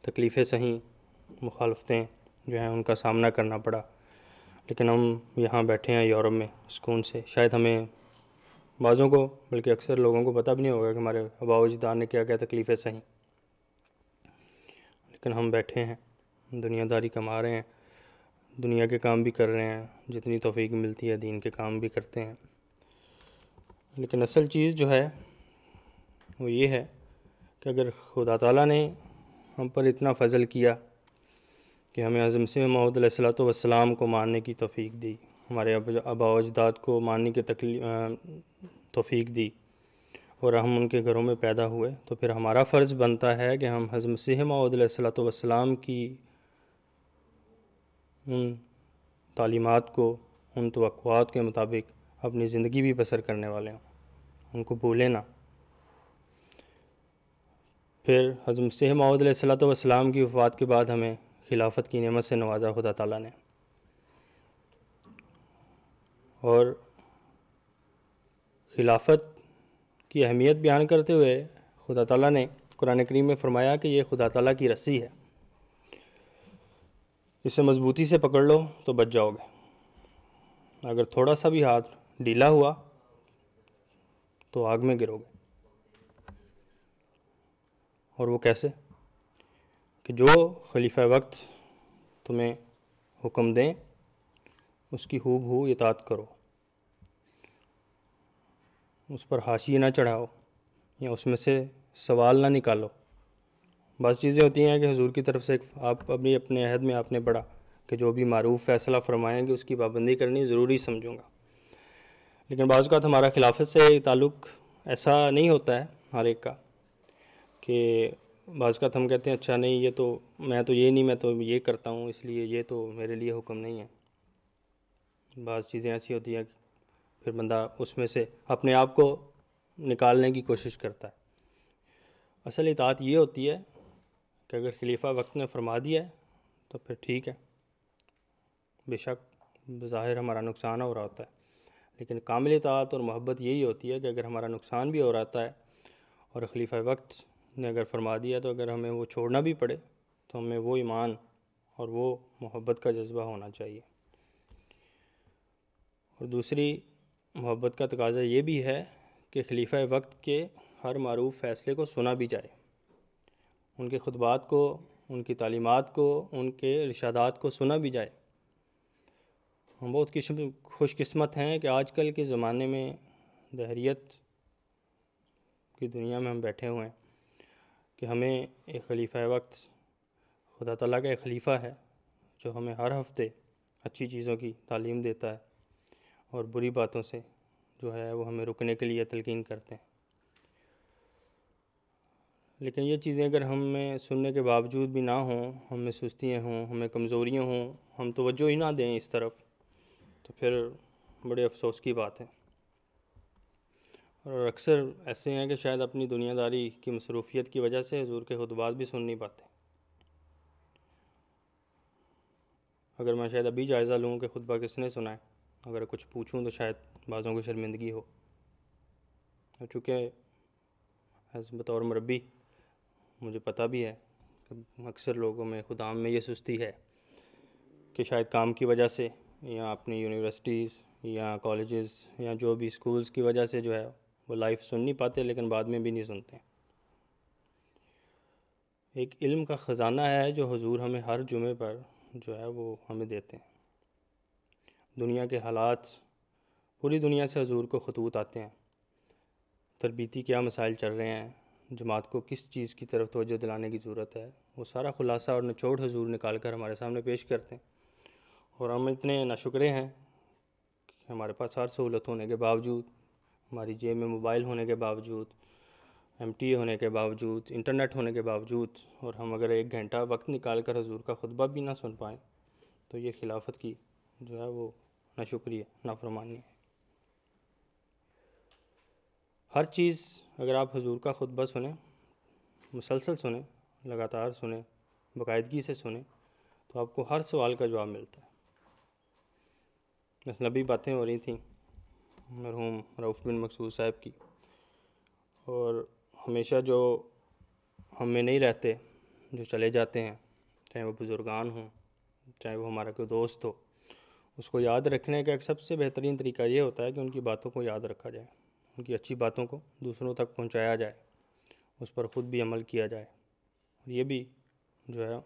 Speaker 6: تکلیفیں سہیں، مخالفتیں جو ہیں ان کا سامنا کرنا پڑا، لیکن ہم یہاں بیٹھے ہیں یورپ میں سکون سے۔ شاید ہمیں بعضوں کو بلکہ اکثر لوگوں کو پتہ بھی نہیں ہوگا کہ ہمارے آباء و اجداد نے کیا کیا تکلیفیں سہیں، لیکن ہم بیٹھے ہیں، دنیا داری کما رہے ہیں، دنیا کے کام بھی کر رہے ہیں، جتنی توفیق ملتی ہے دین کے کام بھی کرتے ہیں۔ لیکن اصل چیز جو ہے وہ یہ ہے کہ اگر خدا تعالیٰ نے ہم پر اتنا فضل کیا کہ ہمیں حضرت مسیح موعود علیہ السلام کو ماننے کی توفیق دی، ہمارے آباء و اجداد کو ماننے کی توفیق دی، اور ہم ان کے گھروں میں پیدا ہوئے، تو پھر ہمارا فرض بنتا ہے کہ ہم حضرت مسیح موعود علیہ السلام کی ان تعلیمات کو، ان توقعات کے مطابق اپنی زندگی بھی بسر کرنے والے ہوں، ان کو بھولیں نہ۔ پھر حضرت مسیح موعود علیہ السلام کی وفات کے بعد ہمیں خلافت کی نعمت سے نوازا خدا تعالیٰ نے، اور خلافت کی اہمیت بیان کرتے ہوئے خدا تعالیٰ نے قرآن کریم میں فرمایا کہ یہ خدا تعالیٰ کی رسی ہے، اسے مضبوطی سے پکڑ لو تو بچ جاؤ گے، اگر تھوڑا سا بھی ہاتھ ڈھیلا ہوا تو آگ میں گرو گے۔ اور وہ کیسے؟ کہ جو خلیفہ وقت تمہیں حکم دیں اس کی ہو بہو اطاعت کرو، اس پر حاشیے نہ چڑھاؤ یا اس میں سے سوال نہ نکالو۔ بعض چیزیں ہوتی ہیں کہ حضور کی طرف سے آپ ابھی اپنے عہد میں آپ نے پڑھا کہ جو بھی معروف فیصلہ فرمائیں گے اس کی پابندی کرنی ضروری سمجھوں گا، لیکن بعض اوقات ہمارا خلافت سے تعلق ایسا نہیں ہوتا ہے ہر ایک کا، کہ بعض اوقات ہم کہتے ہیں اچھا نہیں یہ تو میں تو یہ نہیں، میں تو یہ کرتا ہوں اس لیے یہ تو میرے لیے حکم نہیں ہے۔ بعض چیزیں ایسی ہوتی ہیں کہ پھر بندہ اس میں سے اپنے آپ کو نکالنے کی کوشش کرتا ہے۔ اصل اطاعت یہ ہوتی ہے کہ اگر خلیفہ وقت نے فرما دیا ہے تو پھر ٹھیک ہے، بے شک بظاہر ہمارا نقصان ہو رہا ہوتا ہے، لیکن کامل اطاعت اور محبت یہی ہوتی ہے کہ اگر ہمارا نقصان بھی ہو رہا ہے اور خلیفہ وقت نے اگر فرما دیا تو اگر ہمیں وہ چھوڑنا بھی پڑے تو ہمیں وہ ایمان اور وہ محبت کا جذبہ ہونا چاہیے۔ اور دوسری محبت کا تقاضا یہ بھی ہے کہ خلیفہ وقت کے ہر معروف فیصلے کو سنا بھی جائے، ان کے خطبات کو، ان کی تعلیمات کو، ان کے ارشادات کو سنا بھی جائے۔ ہم بہت خوش قسمت ہیں کہ آج کل کے زمانے میں دہریت کی دنیا میں ہم بیٹھے ہوئے ہیں کہ ہمیں ایک خلیفہ وقت، خدا تعالیٰ کا ایک خلیفہ ہے جو ہمیں ہر ہفتے اچھی چیزوں کی تعلیم دیتا ہے اور بری باتوں سے جو ہے وہ ہمیں رکنے کے لیے تلقین کرتے ہیں۔ لیکن یہ چیزیں اگر ہمیں سننے کے باوجود بھی نہ ہوں، ہم میں سستیاں ہوں، ہمیں کمزوریاں ہوں، ہم توجہ ہی نہ دیں اس طرف، تو پھر بڑے افسوس کی بات ہے۔ اور اکثر ایسے ہیں کہ شاید اپنی دنیا داری کی مصروفیت کی وجہ سے حضور کے خطبات بھی سن نہیں پاتے۔ اگر میں شاید ابھی جائزہ لوں کہ خطبہ کس نے سنا ہے، اگر کچھ پوچھوں تو شاید بعضوں کو شرمندگی ہو، چونکہ بطور مربی مجھے پتہ بھی ہے کہ اکثر لوگوں میں، خدام میں یہ سستی ہے کہ شاید کام کی وجہ سے یا اپنی یونیورسٹیز یا کالجز یا جو بھی اسکولز کی وجہ سے جو ہے وہ لائف سن نہیں پاتے، لیکن بعد میں بھی نہیں سنتے۔ ایک علم کا خزانہ ہے جو حضور ہمیں ہر جمعے پر جو ہے وہ ہمیں دیتے ہیں۔ دنیا کے حالات، پوری دنیا سے حضور کو خطوط آتے ہیں، تربیتی کیا مسائل چل رہے ہیں، جماعت کو کس چیز کی طرف توجہ دلانے کی ضرورت ہے، وہ سارا خلاصہ اور نچوڑ حضور نکال کر ہمارے سامنے پیش کرتے ہیں۔ اور ہم اتنے ناشکرے ہیں کہ ہمارے پاس ہر سہولت ہونے کے باوجود، ہماری جیب میں موبائل ہونے کے باوجود، MTA ہونے کے باوجود، انٹرنیٹ ہونے کے باوجود، اور ہم اگر 1 گھنٹہ وقت نکال کر حضور کا خطبہ بھی نہ سن پائیں تو یہ خلافت کی جو ہے وہ ناشکری ہے، نافرمانی ہے۔ ہر چیز اگر آپ حضور کا خطبہ سنیں، مسلسل سنیں، لگاتار سنیں، باقاعدگی سے سنیں، تو آپ کو ہر سوال کا جواب ملتا ہے۔ مثلا ابھی باتیں ہو رہی تھیں مرحوم رؤف بن مقصود صاحب کی، اور ہمیشہ جو ہم میں نہیں رہتے، جو چلے جاتے ہیں، چاہے وہ بزرگان ہوں، چاہے وہ ہمارا کوئی دوست ہو، اس کو یاد رکھنے کا ایک سب سے بہترین طریقہ یہ ہوتا ہے کہ ان کی باتوں کو یاد رکھا جائے، ان کی اچھی باتوں کو دوسروں تک پہنچایا جائے، اس پر خود بھی عمل کیا جائے۔ اور یہ بھی جو ہے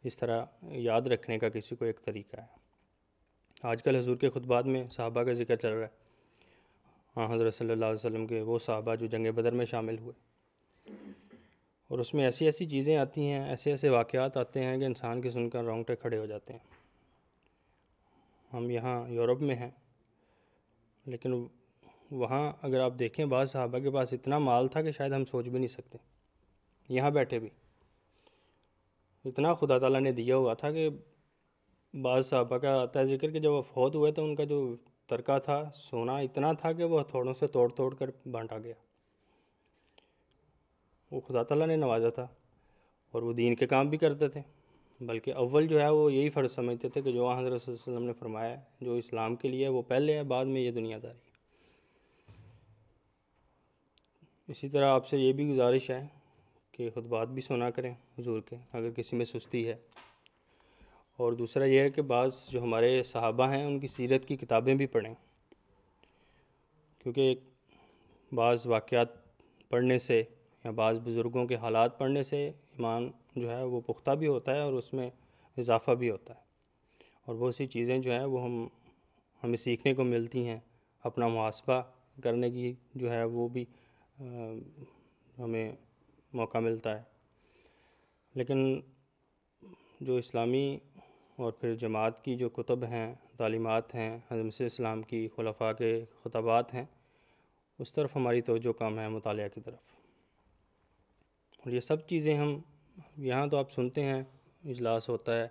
Speaker 6: اس طرح یاد رکھنے کا کسی کو ایک طریقہ ہے۔ آج کل حضور کے خطبات میں صحابہ کا ذکر چل رہا ہے، ہاں حضرت صلی اللہ علیہ وسلم کے وہ صحابہ جو جنگ بدر میں شامل ہوئے، اور اس میں ایسی ایسی چیزیں آتی ہیں، ایسے ایسے واقعات آتے ہیں کہ انسان کے سن کر رونگٹے کھڑے ہو جاتے ہیں۔ ہم یہاں یورپ میں ہیں، لیکن وہاں اگر آپ دیکھیں بعض صحابہ کے پاس اتنا مال تھا کہ شاید ہم سوچ بھی نہیں سکتے، یہاں بیٹھے بھی اتنا خدا تعالیٰ نے دیا ہوا تھا کہ بعض صحابہ کا آتا ہے ذکر کہ جب وہ فوت ہوئے تو ان کا جو ترکہ تھا، سونا اتنا تھا کہ وہ ہتھوڑوں سے توڑ توڑ کر بانٹا گیا۔ وہ خدا تعالیٰ نے نوازا تھا، اور وہ دین کے کام بھی کرتے تھے، بلکہ اول جو ہے وہ یہی فرض سمجھتے تھے کہ جو حضرت صلی اللہ علیہ وسلم نے فرمایا ہے، جو اسلام کے لیے وہ پہلے ہے، بعد میں یہ دنیا داری۔ اسی طرح آپ سے یہ بھی گزارش ہے کہ خطبات بھی سنا کریں حضور کے اگر کسی میں سستی ہے، اور دوسرا یہ ہے کہ بعض جو ہمارے صحابہ ہیں ان کی سیرت کی کتابیں بھی پڑھیں، کیونکہ بعض واقعات پڑھنے سے یا بعض بزرگوں کے حالات پڑھنے سے ایمان جو ہے وہ پختہ بھی ہوتا ہے اور اس میں اضافہ بھی ہوتا ہے، اور بہت سی چیزیں جو ہیں وہ ہمیں سیکھنے کو ملتی ہیں، اپنا محاسبہ کرنے کی جو ہے وہ بھی ہمیں موقع ملتا ہے۔ لیکن جو اسلامی اور پھر جماعت کی جو کتب ہیں، تعلیمات ہیں، حضرت مسیح اسلام کی، خلفاء کے خطبات ہیں، اس طرف ہماری توجہ کم ہے، مطالعہ کی طرف۔ اور یہ سب چیزیں ہم یہاں تو آپ سنتے ہیں، اجلاس ہوتا ہے،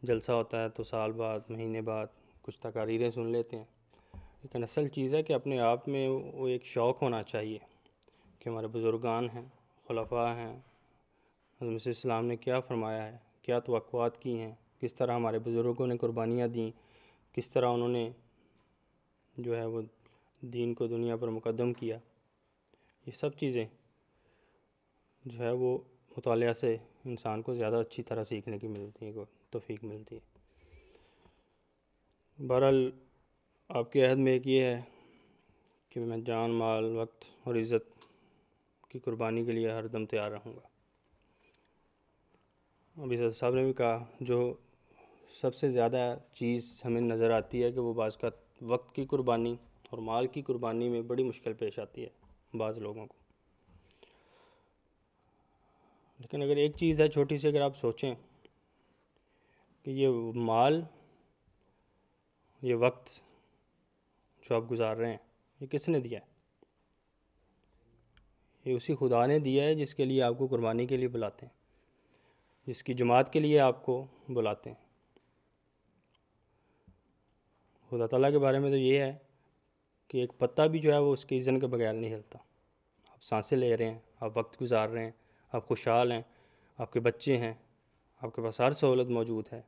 Speaker 6: جلسہ ہوتا ہے تو سال بعد، مہینے بعد کچھ تقاریریں سن لیتے ہیں، لیکن اصل چیز ہے کہ اپنے آپ میں وہ ایک شوق ہونا چاہیے کہ ہمارے بزرگان ہیں، خلفاء ہیں، حضرت مسیح اسلام نے کیا فرمایا ہے، کیا توقعات کی ہیں، کس طرح ہمارے بزرگوں نے قربانیاں دیں، کس طرح انہوں نے جو ہے وہ دین کو دنیا پر مقدم کیا۔ یہ سب چیزیں جو ہے وہ مطالعہ سے انسان کو زیادہ اچھی طرح سیکھنے کی ملتی ہے، توفیق ملتی ہے۔ بہرحال آپ کے عہد میں ایک یہ ہے کہ میں جان، مال، وقت اور عزت کی قربانی کے لیے ہر دم تیار رہوں گا۔ ابھی صدر صاحب نے بھی کہا جو سب سے زیادہ چیز ہمیں نظر آتی ہے کہ وہ بعض کا وقت کی قربانی اور مال کی قربانی میں بڑی مشکل پیش آتی ہے بعض لوگوں کو۔ لیکن اگر ایک چیز ہے چھوٹی سی، اگر آپ سوچیں کہ یہ مال، یہ وقت جو آپ گزار رہے ہیں، یہ کس نے دیا ہے؟ یہ اسی خدا نے دیا ہے جس کے لیے آپ کو قربانی کے لیے بلاتے ہیں، جس کی جماعت کے لیے آپ کو بلاتے ہیں۔ خدا تعالیٰ کے بارے میں تو یہ ہے کہ ایک پتا بھی جو ہے وہ اس کے اذن کے بغیر نہیں ہلتا۔ آپ سانسیں لے رہے ہیں، آپ وقت گزار رہے ہیں، آپ خوشحال ہیں، آپ کے بچے ہیں، آپ کے پاس ہر سہولت موجود ہے،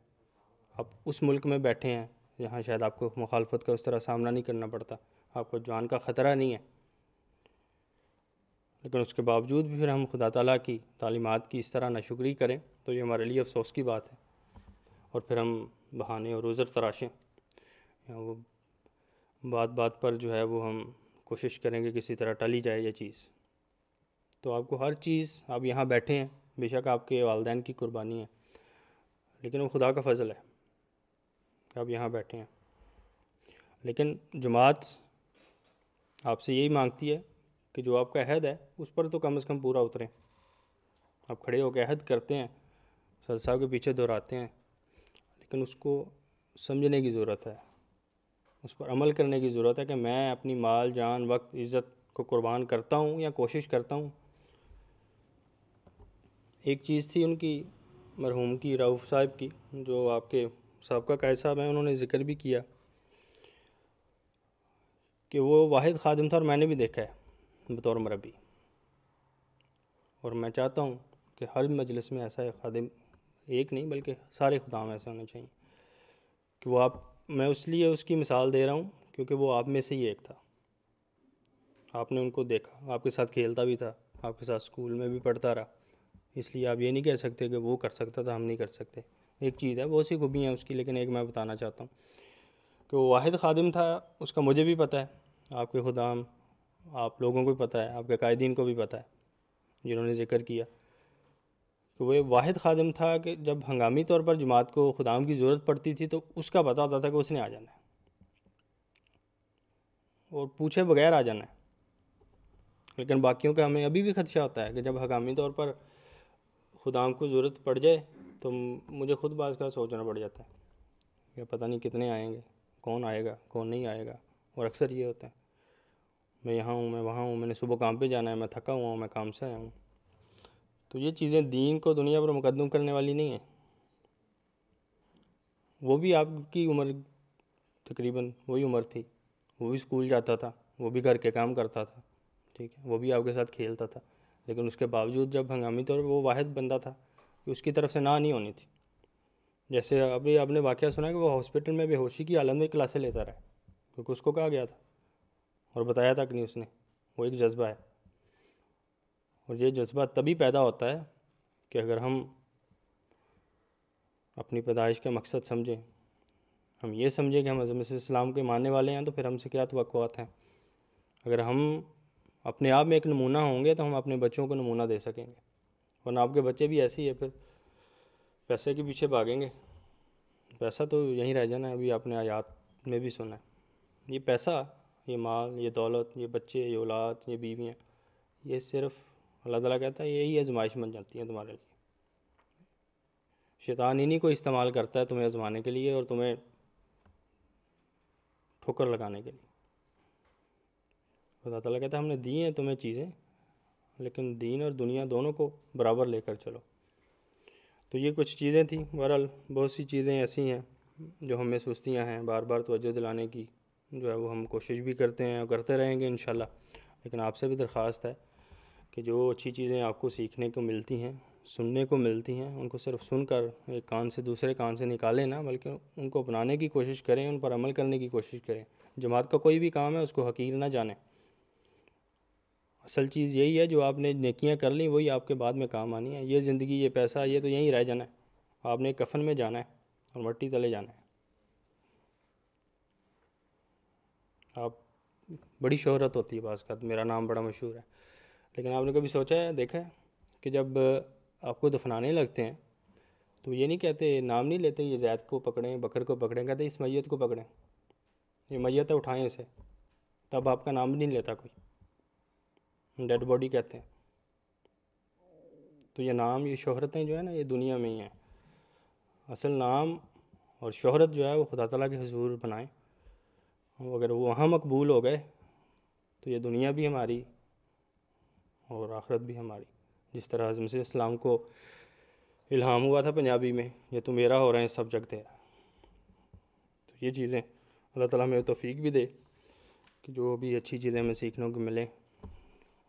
Speaker 6: آپ اس ملک میں بیٹھے ہیں جہاں شاید آپ کو مخالفت کا اس طرح سامنا نہیں کرنا پڑتا، آپ کو جان کا خطرہ نہیں ہے، لیکن اس کے باوجود بھی پھر ہم خدا تعالیٰ کی تعلیمات کی اس طرح ناشکری کریں تو یہ ہمارے لیے افسوس کی بات ہے۔ اور پھر ہم بہانے اور عذر تراشیں، یا وہ بات بات پر جو ہے وہ ہم کوشش کریں کہ کسی طرح ٹلی جائے یہ چیز۔ تو آپ کو ہر چیز، آپ یہاں بیٹھے ہیں، بے شک آپ کے والدین کی قربانی ہے، لیکن وہ خدا کا فضل ہے کہ آپ یہاں بیٹھے ہیں۔ لیکن جماعت آپ سے یہی مانگتی ہے کہ جو آپ کا عہد ہے اس پر تو کم از کم پورا اتریں۔ آپ کھڑے ہو کے عہد کرتے ہیں، صدر صاحب کے پیچھے دہراتے ہیں، لیکن اس کو سمجھنے کی ضرورت ہے، اس پر عمل کرنے کی ضرورت ہے کہ میں اپنی مال، جان، وقت، عزت کو قربان کرتا ہوں یا کوشش کرتا ہوں۔ ایک چیز تھی ان کی مرحوم کی، رؤف صاحب کی، جو آپ کے سابقہ قائد صاحب ہیں، انہوں نے ذکر بھی کیا کہ وہ واحد خادم تھا، اور میں نے بھی دیکھا ہے بطور مربی، اور میں چاہتا ہوں کہ ہر مجلس میں ایسا خادم، ایک نہیں بلکہ سارے خدام ایسے ہونے چاہیے کہ وہ میں اس لیے اس کی مثال دے رہا ہوں کیونکہ وہ آپ میں سے ہی ایک تھا۔ آپ نے ان کو دیکھا، آپ کے ساتھ کھیلتا بھی تھا، آپ کے ساتھ اسکول میں بھی پڑھتا رہا، اس لیے آپ یہ نہیں کہہ سکتے کہ وہ کر سکتا تھا ہم نہیں کر سکتے۔ ایک چیز ہے، بہت سی خوبیاں ہیں اس کی، لیکن ایک میں بتانا چاہتا ہوں کہ وہ واحد خادم تھا، اس کا مجھے بھی پتہ ہے، آپ کے خدام، آپ لوگوں کو بھی پتہ ہے، آپ کے قائدین کو بھی پتہ ہے جنہوں نے ذکر کیا کہ وہ واحد خادم تھا کہ جب ہنگامی طور پر جماعت کو خدام کی ضرورت پڑتی تھی تو اس کا پتہ ہوتا تھا کہ اس نے آ جانا ہے اور پوچھے بغیر آ جانا ہے۔ لیکن باقیوں کا ہمیں ابھی بھی خدشہ ہوتا ہے کہ جب ہنگامی طور پر خدام کو ضرورت پڑ جائے تو مجھے خود بعض کا سوچنا پڑ جاتا ہے کہ پتہ نہیں کتنے آئیں گے، کون آئے گا، کون نہیں آئے گا، اور اکثر یہ ہوتا ہے میں یہاں ہوں، میں وہاں ہوں، میں نے صبح کام پہ جانا ہے، میں تھکا ہوا ہوں، میں کام سے آیا ہوں۔ تو یہ چیزیں دین کو دنیا پر مقدم کرنے والی نہیں ہیں۔ وہ بھی آپ کی عمر تقریباً وہی عمر تھی، وہ بھی اسکول جاتا تھا، وہ بھی گھر کے کام کرتا تھا، ٹھیک ہے، وہ بھی آپ کے ساتھ کھیلتا تھا، لیکن اس کے باوجود جب ہنگامی طور پر وہ واحد بندہ تھا کہ اس کی طرف سے نہ نہیں ہونی تھی۔ جیسے ابھی آپ نے واقعہ سنا کہ وہ ہاسپٹل میں بے ہوشی کی حالت میں کلاسیں لیتا رہا کیونکہ اس کو کہا گیا تھا اور بتایا تھا کہ نہیں اس نے، وہ ایک جذبہ ہے، اور یہ جذبہ تبھی پیدا ہوتا ہے کہ اگر ہم اپنی پیدائش کا مقصد سمجھیں، ہم یہ سمجھیں کہ ہم حضرت مسیح السلام کے ماننے والے ہیں، تو پھر ہم سے کیا توقعات ہیں۔ اگر ہم اپنے آپ میں ایک نمونہ ہوں گے تو ہم اپنے بچوں کو نمونہ دے سکیں گے، ورنہ آپ کے بچے بھی ایسے ہی ہے، پھر پیسے کے پیچھے بھاگیں گے، پیسہ تو یہیں رہ جانا ہے۔ ابھی آپ نے آیات میں بھی سنا ہے، یہ پیسہ، یہ مال، یہ دولت، یہ بچے، یہ اولاد، یہ بیویاں، یہ صرف اللہ تعالیٰ کہتا ہے یہی آزمائش بن جاتی ہیں تمہارے لیے۔ شیطان انہی کو استعمال کرتا ہے تمہیں آزمانے کے لیے اور تمہیں ٹھوکر لگانے کے لیے۔ خدا تعالیٰ کہتا ہے ہم نے دی ہیں تمہیں چیزیں، لیکن دین اور دنیا دونوں کو برابر لے کر چلو۔ تو یہ کچھ چیزیں تھیں، بہرحال بہت سی چیزیں ایسی ہیں جو ہمیں سستیاں ہیں، بار بار توجہ دلانے کی جو ہے وہ ہم کوشش بھی کرتے ہیں اور کرتے رہیں گے انشاءاللہ، لیکن آپ سے بھی درخواست ہے کہ جو اچھی چیزیں آپ کو سیکھنے کو ملتی ہیں، سننے کو ملتی ہیں، ان کو صرف سن کر ایک کان سے دوسرے کان سے نکالیں نہ، بلکہ ان کو اپنانے کی کوشش کریں، ان پر عمل کرنے کی کوشش کریں۔ جماعت کا کوئی بھی کام ہے اس کو حقیر نہ جانیں، اصل چیز یہی ہے جو آپ نے نیکیاں کر لیں وہی آپ کے بعد میں کام آنی ہے۔ یہ زندگی، یہ پیسہ، یہ تو یہیں رہ جانا ہے، آپ نے کفن میں جانا ہے اور مٹی تلے جانا ہے۔ آپ بڑی شہرت ہوتی ہے بعض کا، میرا نام بڑا مشہور ہے، لیکن آپ نے کبھی سوچا ہے، دیکھا ہے کہ جب آپ کو دفنانے لگتے ہیں تو یہ نہیں کہتے، نام نہیں لیتے یہ زید کو پکڑیں، بکر کو پکڑیں، کہتے ہیں اس میت کو پکڑیں، یہ میت ہے اٹھائیں اسے، تب آپ کا نام بھی نہیں لیتا کوئی، ڈیڈ باڈی کہتے ہیں۔ تو یہ نام، یہ شہرتیں جو ہے نا، یہ دنیا میں ہی ہیں، اصل نام اور شہرت جو ہے وہ خدا تعالیٰ کے حضور بنائیں، اگر وہ وہاں مقبول ہو گئے تو یہ دنیا بھی ہماری اور آخرت بھی ہماری۔ جس طرح حضرت مسیح السلام کو الہام ہوا تھا پنجابی میں، یہ تو میرا ہو رہے ہیں سب جگ تیرا۔ تو یہ چیزیں اللہ تعالیٰ ہمیں توفیق بھی دے کہ جو بھی اچھی چیزیں ہمیں سیکھنے کو ملیں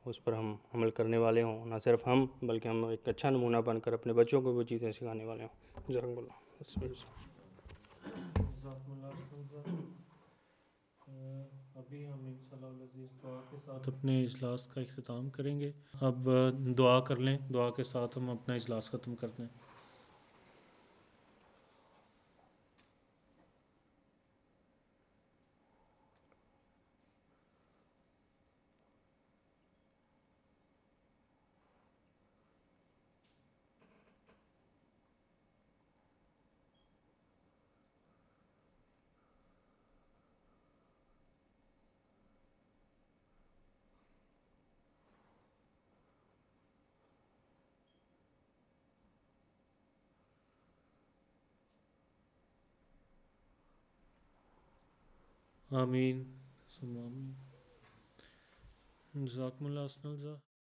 Speaker 6: اس پر ہم عمل کرنے والے ہوں، نہ صرف ہم بلکہ ہم ایک اچھا نمونہ بن کر اپنے بچوں کو وہ چیزیں سکھانے والے ہوں۔ جزاکم اللہ۔
Speaker 1: جزاکم اللہ خیر۔ ابھی ہم انشاءاللہ العزیز دعا کے ساتھ اپنے اجلاس کا اختتام کریں گے۔ اب دعا کر لیں، دعا کے ساتھ ہم اپنا اجلاس ختم کرتے ہیں۔ آمین ثم آمین۔ جزاکم اللہ حسن الجزا۔